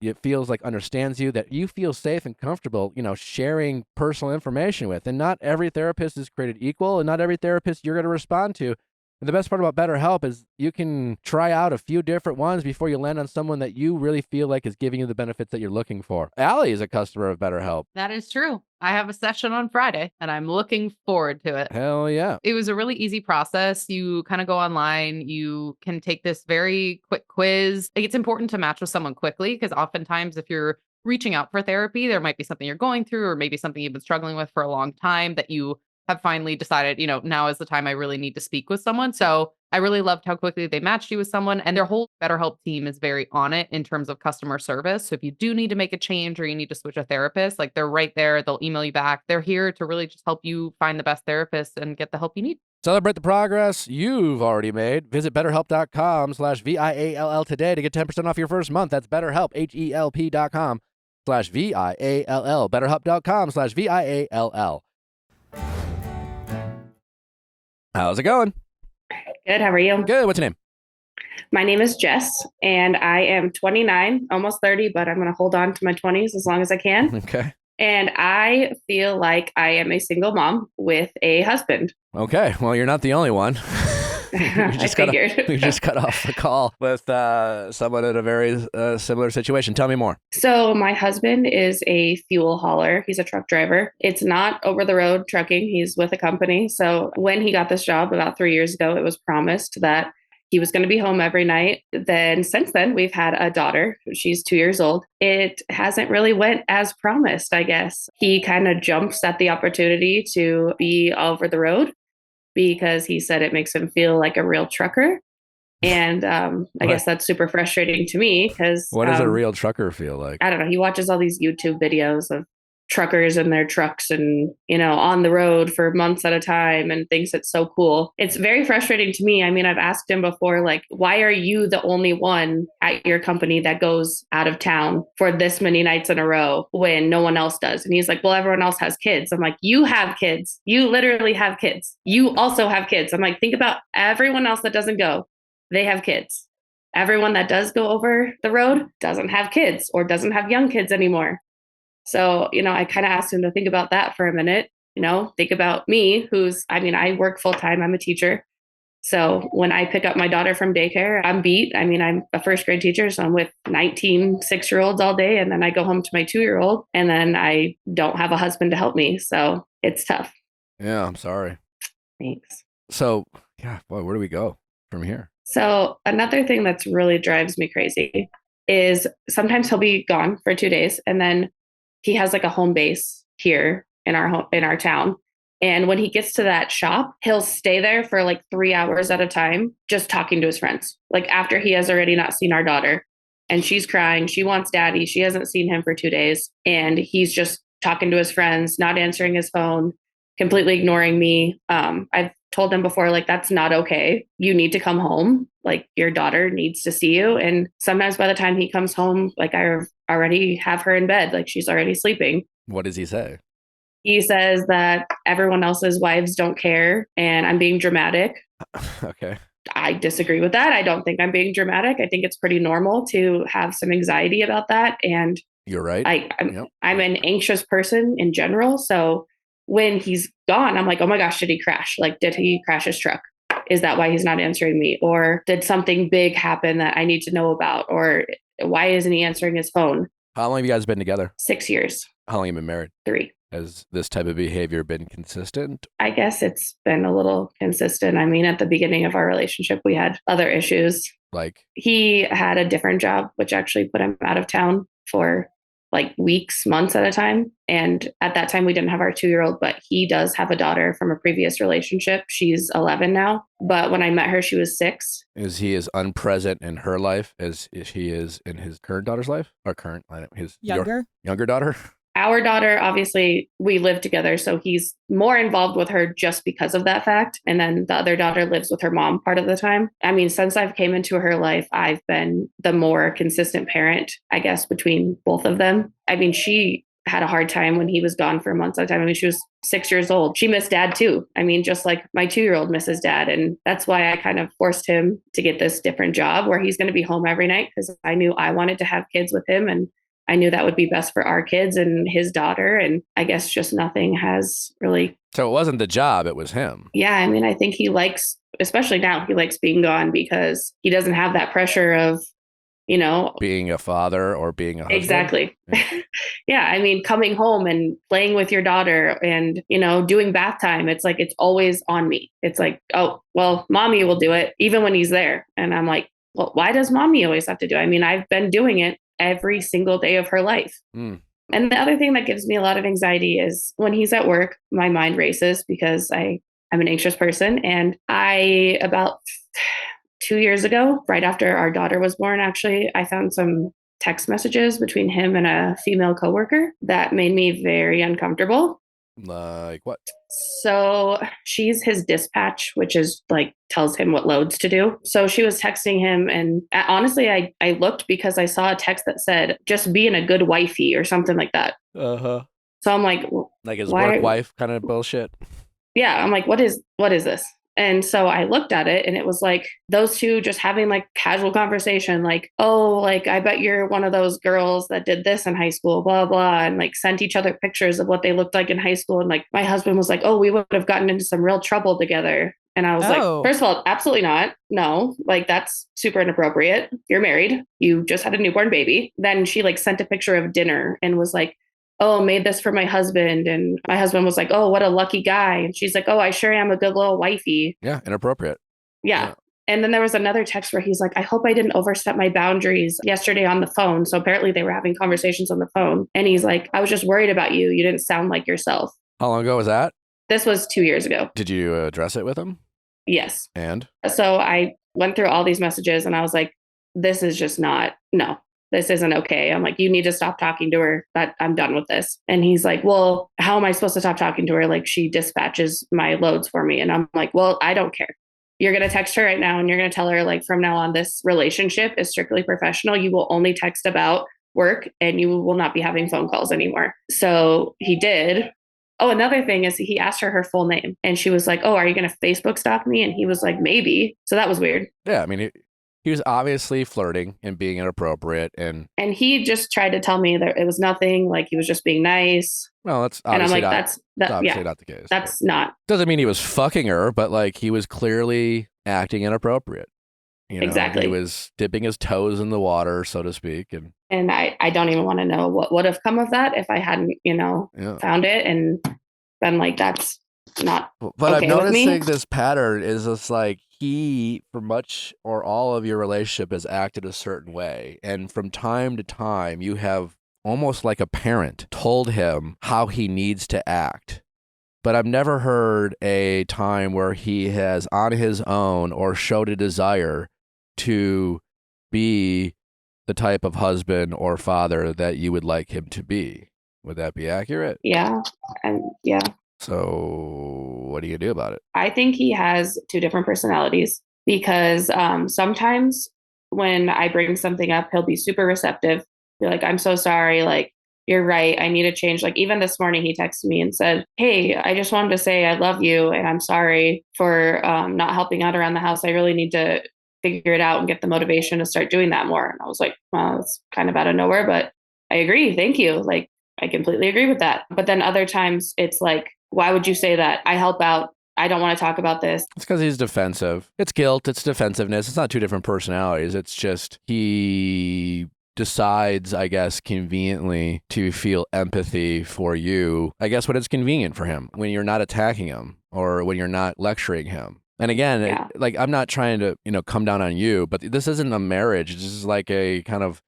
it feels like understands you, that you feel safe and comfortable, sharing personal information with. And not every therapist is created equal, and not every therapist you're going to respond to. And the best part about BetterHelp is you can try out a few different ones before you land on someone that you really feel like is giving you the benefits that you're looking for. Allie is a customer of BetterHelp. That is true. I have a session on Friday and I'm looking forward to it. Hell yeah. It was a really easy process. You kind of go online, you can take this very quick quiz. Like, it's important to match with someone quickly because oftentimes if you're reaching out for therapy, there might be something you're going through or maybe something you've been struggling with for a long time that you have finally decided, now is the time I really need to speak with someone. So I really loved how quickly they matched you with someone, and their whole BetterHelp team is very on it in terms of customer service. So if you do need to make a change or you need to switch a therapist, like, they're right there. They'll email you back. They're here to really just help you find the best therapist and get the help you need. Celebrate the progress you've already made. Visit BetterHelp.com/VIALL today to get 10% off your first month. That's BetterHelp, HELP.com/VIALL. BetterHelp.com/VIALL. How's it going? Good. How are you? Good. What's your name? My name is Jess, and I am 29, almost 30, but I'm going to hold on to my 20s as long as I can. Okay. And I feel like I am a single mom with a husband. Okay. Well, you're not the only one. I figured. We just got off the call with someone in a very similar situation. Tell me more. So my husband is a fuel hauler. He's a truck driver. It's not over the road trucking. He's with a company. So when he got this job about 3 years ago, it was promised that he was going to be home every night. Then since then, we've had a daughter. She's 2 years old. It hasn't really went as promised, I guess. He kind of jumps at the opportunity to be over the road because he said it makes him feel like a real trucker. And I guess that's super frustrating to me because... What does a real trucker feel like? I don't know. He watches all these YouTube videos of truckers and their trucks and, on the road for months at a time and thinks it's so cool. It's very frustrating to me. I mean, I've asked him before, like, why are you the only one at your company that goes out of town for this many nights in a row when no one else does? And he's like, well, everyone else has kids. I'm like, you have kids. You literally have kids. You also have kids. I'm like, think about everyone else that doesn't go. They have kids. Everyone that does go over the road doesn't have kids or doesn't have young kids anymore. So, I kind of asked him to think about that for a minute, think about me, I work full time. I'm a teacher. So when I pick up my daughter from daycare, I'm beat. I'm a first grade teacher. So I'm with 19 6-year-olds all day. And then I go home to my 2-year-old and then I don't have a husband to help me. So it's tough. Yeah, I'm sorry. Thanks. So, yeah, boy, where do we go from here? So another thing that's really drives me crazy is sometimes he'll be gone for 2 days and then he has like a home base here in our town. And when he gets to that shop, he'll stay there for like 3 hours at a time, just talking to his friends. Like after he has already not seen our daughter and she's crying, she wants daddy. She hasn't seen him for 2 days. And he's just talking to his friends, not answering his phone, completely ignoring me. I've told him before, like, that's not okay. You need to come home. Like, your daughter needs to see you. And sometimes by the time he comes home, like, I already have her in bed. Like, she's already sleeping. What does he say? He says that everyone else's wives don't care and I'm being dramatic. Okay. I disagree with that. I don't think I'm being dramatic. I think it's pretty normal to have some anxiety about that. And you're right. I'm an anxious person in general. So when he's gone, I'm like, oh my gosh, did he crash? Like, did he crash his truck? Is that why he's not answering me? Or did something big happen that I need to know about? Or why isn't he answering his phone? How long have you guys been together? 6 years. How long have you been married? 3. Has this type of behavior been consistent? I guess it's been a little consistent. I mean, at the beginning of our relationship, we had other issues. Like? He had a different job, which actually put him out of town for like weeks, months at a time. And at that time, we didn't have our 2-year-old, but he does have a daughter from a previous relationship. She's 11 now. But when I met her, she was 6. Is he as unpresent in her life as he is in his current daughter's life? Or his younger daughter? Our daughter, obviously, we live together. So he's more involved with her just because of that fact. And then the other daughter lives with her mom part of the time. I mean, since I've came into her life, I've been the more consistent parent, I guess, between both of them. I mean, she had a hard time when he was gone for months at a time. I mean, she was 6 years old. She missed dad too. I mean, just like my 2-year-old misses dad. And that's why I kind of forced him to get this different job where he's going to be home every night, because I knew I wanted to have kids with him, and I knew that would be best for our kids and his daughter. And I guess just nothing has really. So it wasn't the job, it was him. Yeah. I mean, I think he likes, especially now, he likes being gone because he doesn't have that pressure of, being a father or being a husband. Exactly. Yeah. I mean, coming home and playing with your daughter and, doing bath time. It's like, it's always on me. It's like, oh, well, mommy will do it even when he's there. And I'm like, well, why does mommy always have to do it? I mean, I've been doing it every single day of her life. And the other thing that gives me a lot of anxiety is when he's at work, my mind races because I'm an anxious person. And about 2 years ago, right after our daughter was born, actually, I found some text messages between him and a female coworker that made me very uncomfortable. Like what? So she's his dispatch, which is like tells him what loads to do. So she was texting him, and honestly, I looked because I saw a text that said, just being a good wifey or something like that. So I'm like, like his work wife kind of bullshit. Yeah. I'm like, what is this? And so I looked at it and it was like those two just having like casual conversation, like, oh, like, I bet you're one of those girls that did this in high school, blah, blah, and like sent each other pictures of what they looked like in high school. And like my husband was like, oh, we would have gotten into some real trouble together. And I was like, first of all, absolutely not. No, like that's super inappropriate. You're married. You just had a newborn baby. Then she like sent a picture of dinner and was like, oh, made this for my husband. And my husband was like, oh, what a lucky guy. And she's like, oh, I sure am a good little wifey. Yeah, inappropriate. Yeah. And then there was another text where he's like, I hope I didn't overstep my boundaries yesterday on the phone. So apparently they were having conversations on the phone. And he's like, I was just worried about you. You didn't sound like yourself. How long ago was that? This was 2 years ago. Did you address it with him? Yes. And? So I went through all these messages and I was like, this is just not, no. This isn't okay. I'm like, you need to stop talking to her. That I'm done with this. And he's like, well, how am I supposed to stop talking to her? Like she dispatches my loads for me. And I'm like, well, I don't care. You're going to text her right now. And you're going to tell her like, from now on, this relationship is strictly professional. You will only text about work and you will not be having phone calls anymore. So he did. Oh, another thing is he asked her full name and she was like, oh, are you going to Facebook stalk me? And he was like, maybe. So that was weird. Yeah. I mean, he was obviously flirting and being inappropriate, and he just tried to tell me that it was nothing, like he was just being nice. Well, that's obviously and I'm like, that's obviously not the case. That's not. Doesn't mean he was fucking her, but like he was clearly acting inappropriate. Exactly. He was dipping his toes in the water, so to speak, and I don't even want to know what would have come of that if I hadn't, found it and been like, that's not. But okay I'm noticing with me. this pattern is just like he, for much or all of your relationship, has acted a certain way. And from time to time, you have almost like a parent told him how he needs to act. But I've never heard a time where he has on his own or showed a desire to be the type of husband or father that you would like him to be. Would that be accurate? Yeah. And yeah. So what do you do about it? I think he has two different personalities because sometimes when I bring something up, he'll be super receptive. Be like, I'm so sorry. Like, you're right. I need to change. Like, even this morning, he texted me and said, hey, I just wanted to say I love you. And I'm sorry for not helping out around the house. I really need to figure it out and get the motivation to start doing that more. And I was like, well, it's kind of out of nowhere, but I agree. Thank you. Like, I completely agree with that. But then other times it's like, why would you say that? I help out. I don't want to talk about this. It's because he's defensive. It's guilt. It's defensiveness. It's not two different personalities. It's just he decides, I guess, conveniently to feel empathy for you, I guess, when it's convenient for him, when you're not attacking him or when you're not lecturing him. And again, like, I'm not trying to, come down on you, but this isn't a marriage. This is like a kind of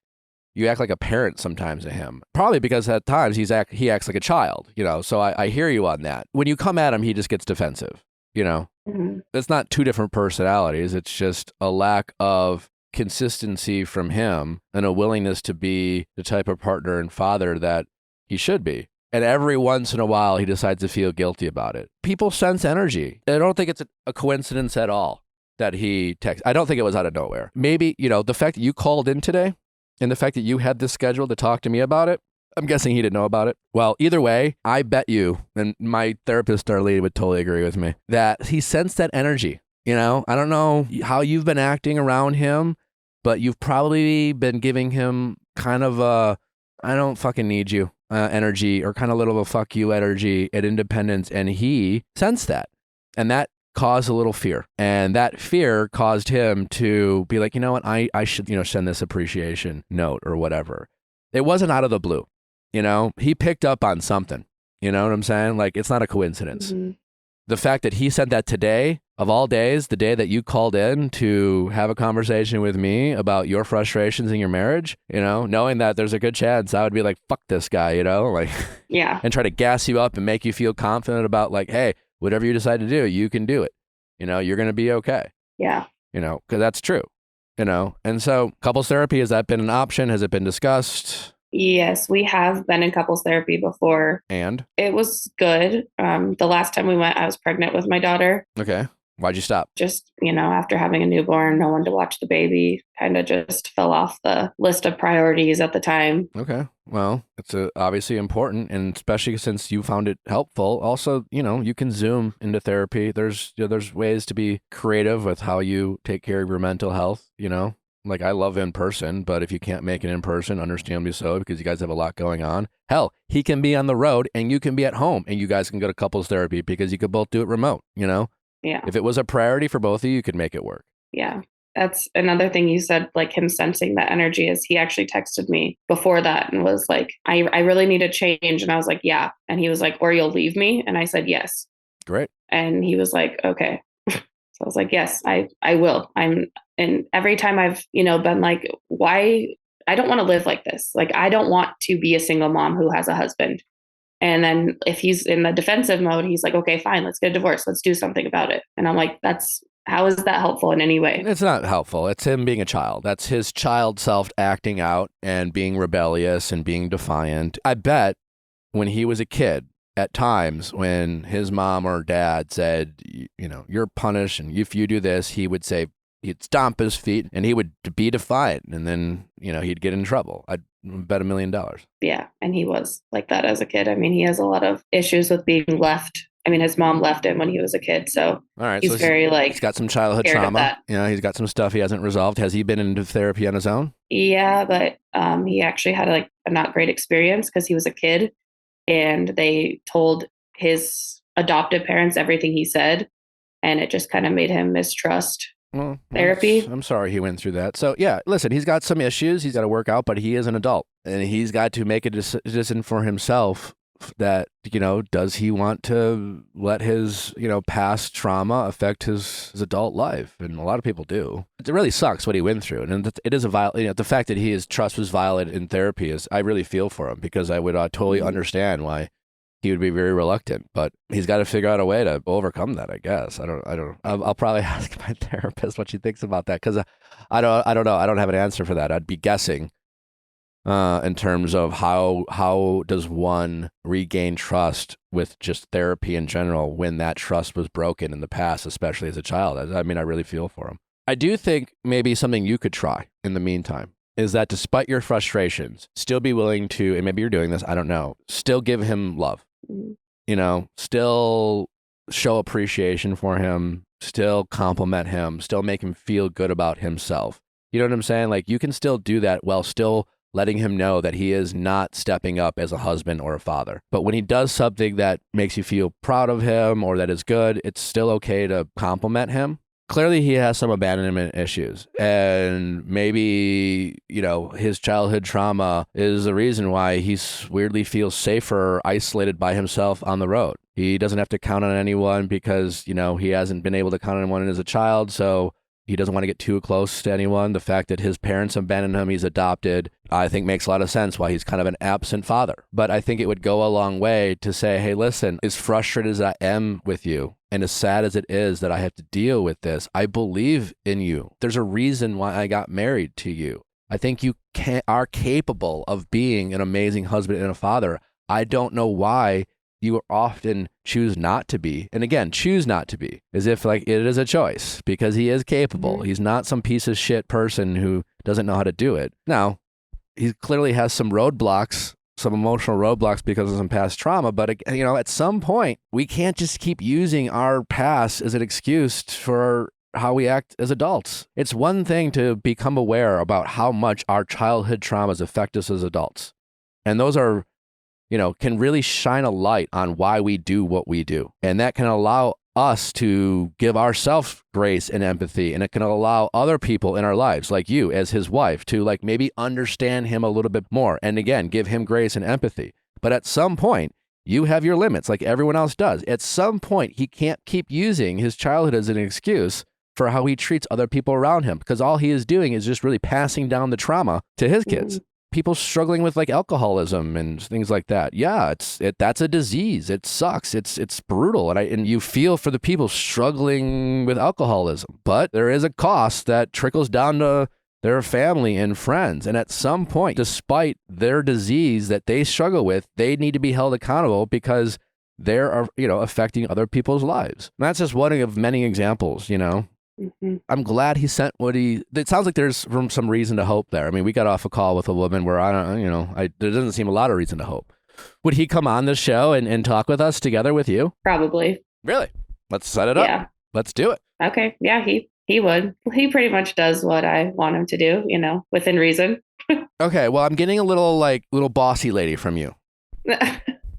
You act like a parent sometimes to him, probably because at times he acts like a child, so I hear you on that. When you come at him, he just gets defensive, It's not two different personalities. It's just a lack of consistency from him and a willingness to be the type of partner and father that he should be. And every once in a while, he decides to feel guilty about it. People sense energy. I don't think it's a coincidence at all that he texted. I don't think it was out of nowhere. Maybe, the fact that you called in today and the fact that you had this schedule to talk to me about it, I'm guessing he didn't know about it. Well, either way, I bet you, and my therapist, Darlene, would totally agree with me, that he sensed that energy. I don't know how you've been acting around him, but you've probably been giving him kind of a, I don't fucking need you energy, or kind of little of a fuck you energy at independence. And he sensed that. And that caused a little fear. And that fear caused him to be like, you know what, I should, send this appreciation note or whatever. It wasn't out of the blue. He picked up on something. You know what I'm saying? Like, it's not a coincidence. Mm-hmm. The fact that he sent that today, of all days, the day that you called in to have a conversation with me about your frustrations in your marriage, knowing that there's a good chance I would be like, fuck this guy, like, Yeah. and try to gas you up and make you feel confident about like, hey, whatever you decide to do, you can do it. You're going to be okay. Yeah. Because that's true, And so couples therapy, has that been an option? Has it been discussed? Yes, we have been in couples therapy before. And? It was good. The last time we went, I was pregnant with my daughter. Okay. Why'd you stop? Just, after having a newborn, no one to watch the baby, kind of just fell off the list of priorities at the time. Okay. Well, it's obviously important, and especially since you found it helpful. Also, you can Zoom into therapy. There's ways to be creative with how you take care of your mental health, Like, I love in person, but if you can't make it in person, understandably so, because you guys have a lot going on. Hell, he can be on the road and you can be at home, and you guys can go to couples therapy because you could both do it remote, Yeah. If it was a priority for both of you, you could make it work. Yeah. That's another thing you said, like him sensing that energy, is he actually texted me before that and was like, I really need a change. And I was like, yeah. And he was like, or you'll leave me. And I said, yes. Great. And he was like, okay. So I was like, yes, I will. And every time I've, been like, why, I don't want to live like this. Like, I don't want to be a single mom who has a husband. And then if he's in the defensive mode, he's like, okay, fine, let's get a divorce. Let's do something about it. And I'm like, how is that helpful in any way? It's not helpful. It's him being a child. That's his child self acting out and being rebellious and being defiant. I bet when he was a kid, at times when his mom or dad said, you're punished, and if you do this, he'd stomp his feet and he would be defiant, and then, he'd get in trouble. I'd bet $1 million. Yeah. And he was like that as a kid. I mean, he has a lot of issues with being left. I mean, his mom left him when he was a kid. So all right, he's very he's got some childhood trauma. He's got some stuff he hasn't resolved. Has he been into therapy on his own? Yeah, but he actually had a not great experience because he was a kid, and they told his adoptive parents everything he said, and it just kind of made him mistrust therapy. I'm sorry he went through that. So yeah, listen, he's got some issues he's got to work out, but he is an adult, and he's got to make a decision for himself that, does he want to let his, past trauma affect his adult life? And a lot of people do. It really sucks what he went through. And it is the fact that his trust was violated in therapy I really feel for him, because I would totally understand why he would be very reluctant, but he's got to figure out a way to overcome that, I guess. I'll probably ask my therapist what she thinks about that, because I don't know. I don't have an answer for that. I'd be guessing in terms of how does one regain trust with just therapy in general when that trust was broken in the past, especially as a child. I mean, I really feel for him. I do think maybe something you could try in the meantime is that despite your frustrations, still be willing to, and maybe you're doing this, I don't know, still give him love. Still show appreciation for him, still compliment him, still make him feel good about himself. You know what I'm saying? Like, you can still do that while still letting him know that he is not stepping up as a husband or a father. But when he does something that makes you feel proud of him or that is good, it's still okay to compliment him. Clearly, he has some abandonment issues, and maybe, his childhood trauma is the reason why he weirdly feels safer, isolated by himself on the road. He doesn't have to count on anyone because, he hasn't been able to count on anyone as a child. So He doesn't want to get too close to anyone. The fact that his parents abandoned him, he's adopted, I think makes a lot of sense why he's kind of an absent father. But I think it would go a long way to say, hey, listen, as frustrated as I am with you and as sad as it is that I have to deal with this, I believe in you. There's a reason why I got married to you. I think you are capable of being an amazing husband and a father. I don't know why you often choose not to be. And again, choose not to be, as if like it is a choice, because he is capable. He's not some piece of shit person who doesn't know how to do it. Now, he clearly has some roadblocks, some emotional roadblocks because of some past trauma. But, you know, at some point, we can't just keep using our past as an excuse for how we act as adults. It's one thing to become aware about how much our childhood traumas affect us as adults. And those are, you know, can really shine a light on why we do what we do. And that can allow us to give ourselves grace and empathy. And it can allow other people in our lives, like you as his wife, to like maybe understand him a little bit more. And again, give him grace and empathy. But at some point, you have your limits like everyone else does. At some point, he can't keep using his childhood as an excuse for how he treats other people around him, because all he is doing is just really passing down the trauma to his kids. People struggling with like alcoholism and things like that. Yeah, that's a disease. It sucks. It's brutal. And you feel for the people struggling with alcoholism, but there is a cost that trickles down to their family and friends. And at some point, despite their disease that they struggle with, they need to be held accountable because they're, you know, affecting other people's lives. And that's just one of many examples, you know. I'm glad he sent it sounds like there's some reason to hope there. I mean, we got off a call with a woman where there doesn't seem a lot of reason to hope. Would he come on this show and talk with us together with you? Probably. Really? Let's set it up. Yeah. Let's do it. Okay. Yeah, he would. He pretty much does what I want him to do, you know, within reason. Okay. Well, I'm getting a little bossy lady from you.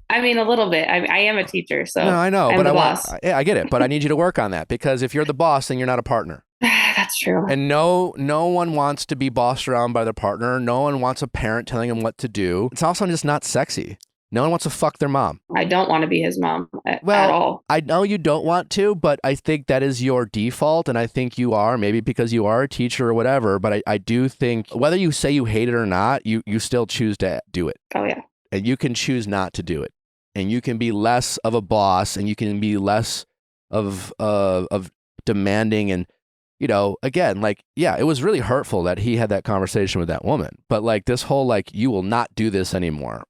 I mean, a little bit. I am a teacher, so no, I know, I'm but the boss. I get it, but I need you to work on that, because if you're the boss, then you're not a partner. That's true. And no one wants to be bossed around by their partner. No one wants a parent telling them what to do. It's also just not sexy. No one wants to fuck their mom. I don't want to be his mom at all. I know you don't want to, but I think that is your default, and I think you are, maybe because you are a teacher or whatever, but I do think whether you say you hate it or not, you still choose to do it. Oh, yeah. And you can choose not to do it. And you can be less of a boss, and you can be less of demanding. And, you know, again, like, yeah, it was really hurtful that he had that conversation with that woman. But like this whole, like, you will not do this anymore.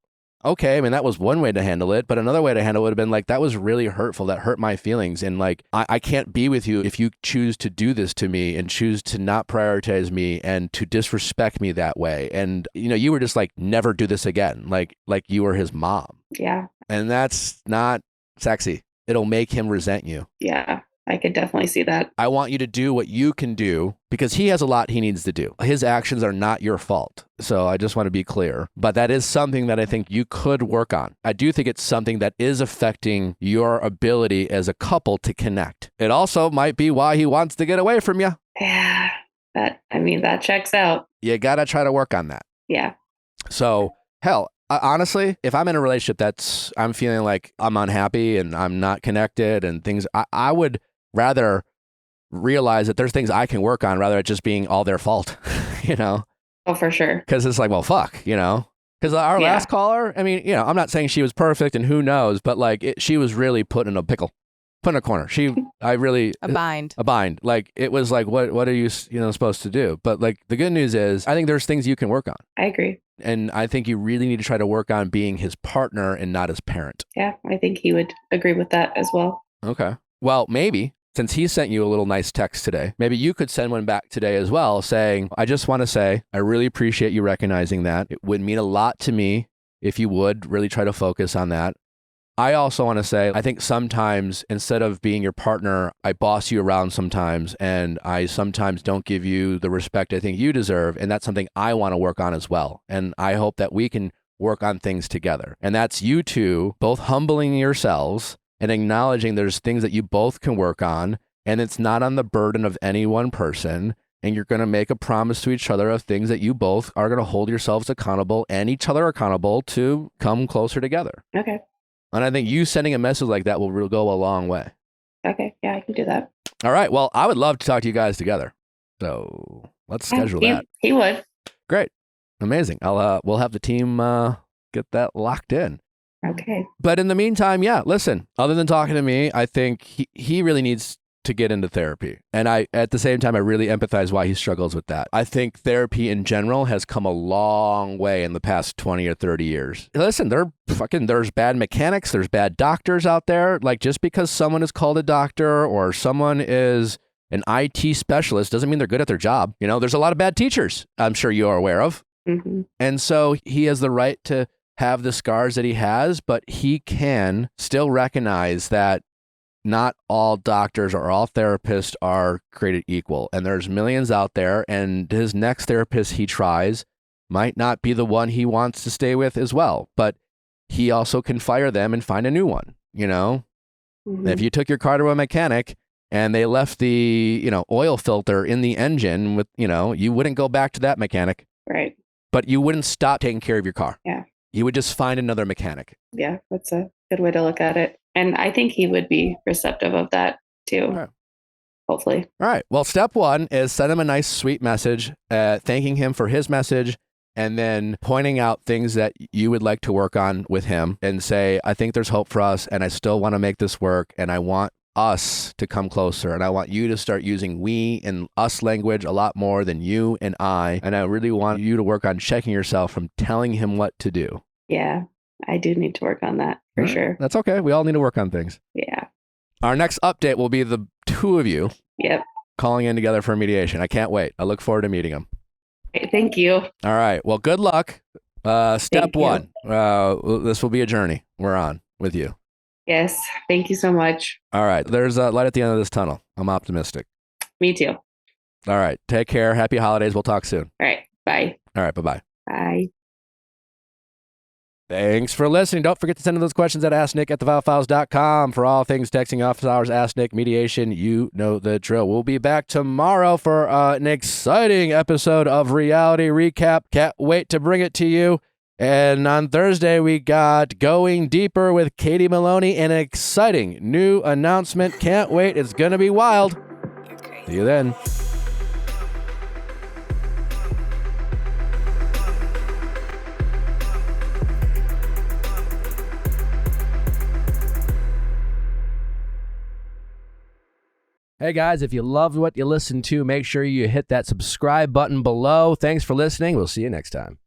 Okay, I mean, that was one way to handle it. But another way to handle it would have been like, that was really hurtful. That hurt my feelings. And like, I can't be with you if you choose to do this to me and choose to not prioritize me and to disrespect me that way. And, you know, you were just like, never do this again. Like you were his mom. Yeah. And that's not sexy. It'll make him resent you. Yeah, I could definitely see that. I want you to do what you can do, because he has a lot he needs to do. His actions are not your fault. So I just want to be clear. But that is something that I think you could work on. I do think it's something that is affecting your ability as a couple to connect. It also might be why he wants to get away from you. Yeah, that checks out. You got to try to work on that. Yeah. So, hell, honestly, if I'm in a relationship I'm feeling like I'm unhappy and I'm not connected and things, I would rather realize that there's things I can work on rather than just being all their fault, you know? Oh, for sure. Because it's like, well, fuck, you know? Because our last caller, I mean, you know, I'm not saying she was perfect and who knows, but like she was really put in a pickle, put in a corner. A bind. Like it was like, what are you supposed to do? But like the good news is I think there's things you can work on. I agree. And I think you really need to try to work on being his partner and not his parent. Yeah, I think he would agree with that as well. Okay. Well, maybe since he sent you a little nice text today, maybe you could send one back today as well saying, I just want to say, I really appreciate you recognizing that. It would mean a lot to me if you would really try to focus on that. I also want to say, I think sometimes instead of being your partner, I boss you around sometimes, and I sometimes don't give you the respect I think you deserve. And that's something I want to work on as well. And I hope that we can work on things together. And that's you two both humbling yourselves and acknowledging there's things that you both can work on. And it's not on the burden of any one person. And you're going to make a promise to each other of things that you both are going to hold yourselves accountable and each other accountable to come closer together. Okay. And I think you sending a message like that will go a long way. Okay. Yeah, I can do that. All right. Well, I would love to talk to you guys together. So let's schedule he, that. He would. Great. Amazing. We'll have the team get that locked in. Okay. But in the meantime, yeah, listen, other than talking to me, I think he really needs to get into therapy. And at the same time, I really empathize why he struggles with that. I think therapy in general has come a long way in the past 20 or 30 years. Listen, there's bad mechanics, there's bad doctors out there. Like, just because someone is called a doctor or someone is an IT specialist doesn't mean they're good at their job. You know, there's a lot of bad teachers, I'm sure you are aware of. Mm-hmm. And so he has the right to have the scars that he has, but he can still recognize that not all doctors or all therapists are created equal. And there's millions out there, and his next therapist he tries might not be the one he wants to stay with as well. But he also can fire them and find a new one, you know? Mm-hmm. If you took your car to a mechanic and they left the, oil filter in the engine with, you wouldn't go back to that mechanic. Right. But you wouldn't stop taking care of your car. Yeah. You would just find another mechanic. Yeah, that's a good way to look at it. And I think he would be receptive of that too. Right. Hopefully. All right. Well, step one is send him a nice, sweet message, thanking him for his message, and then pointing out things that you would like to work on with him and say, I think there's hope for us, and I still want to make this work, and I want us to come closer, and I want you to start using we and us language a lot more than you and I, and I really want you to work on checking yourself from telling him what to do. Yeah, I do need to work on that for sure. That's okay. We all need to work on things. Yeah. Our next update will be the two of you calling in together for mediation. I can't wait. I look forward to meeting them. Thank you. All right. Well, good luck. Step one. This will be a journey we're on with you. Yes. Thank you so much. All right. There's a light at the end of this tunnel. I'm optimistic. Me too. All right. Take care. Happy holidays. We'll talk soon. All right. Bye. All right. Bye-bye. Bye. Thanks for listening. Don't forget to send in those questions at asknick@theviallfiles.com for all things texting office hours, Ask Nick, mediation. You know the drill. We'll be back tomorrow for an exciting episode of Reality Recap. Can't wait to bring it to you. And on Thursday, we got Going Deeper with Katie Maloney, an exciting new announcement. Can't wait. It's going to be wild. See you then. Hey guys, if you loved what you listened to, make sure you hit that subscribe button below. Thanks for listening. We'll see you next time.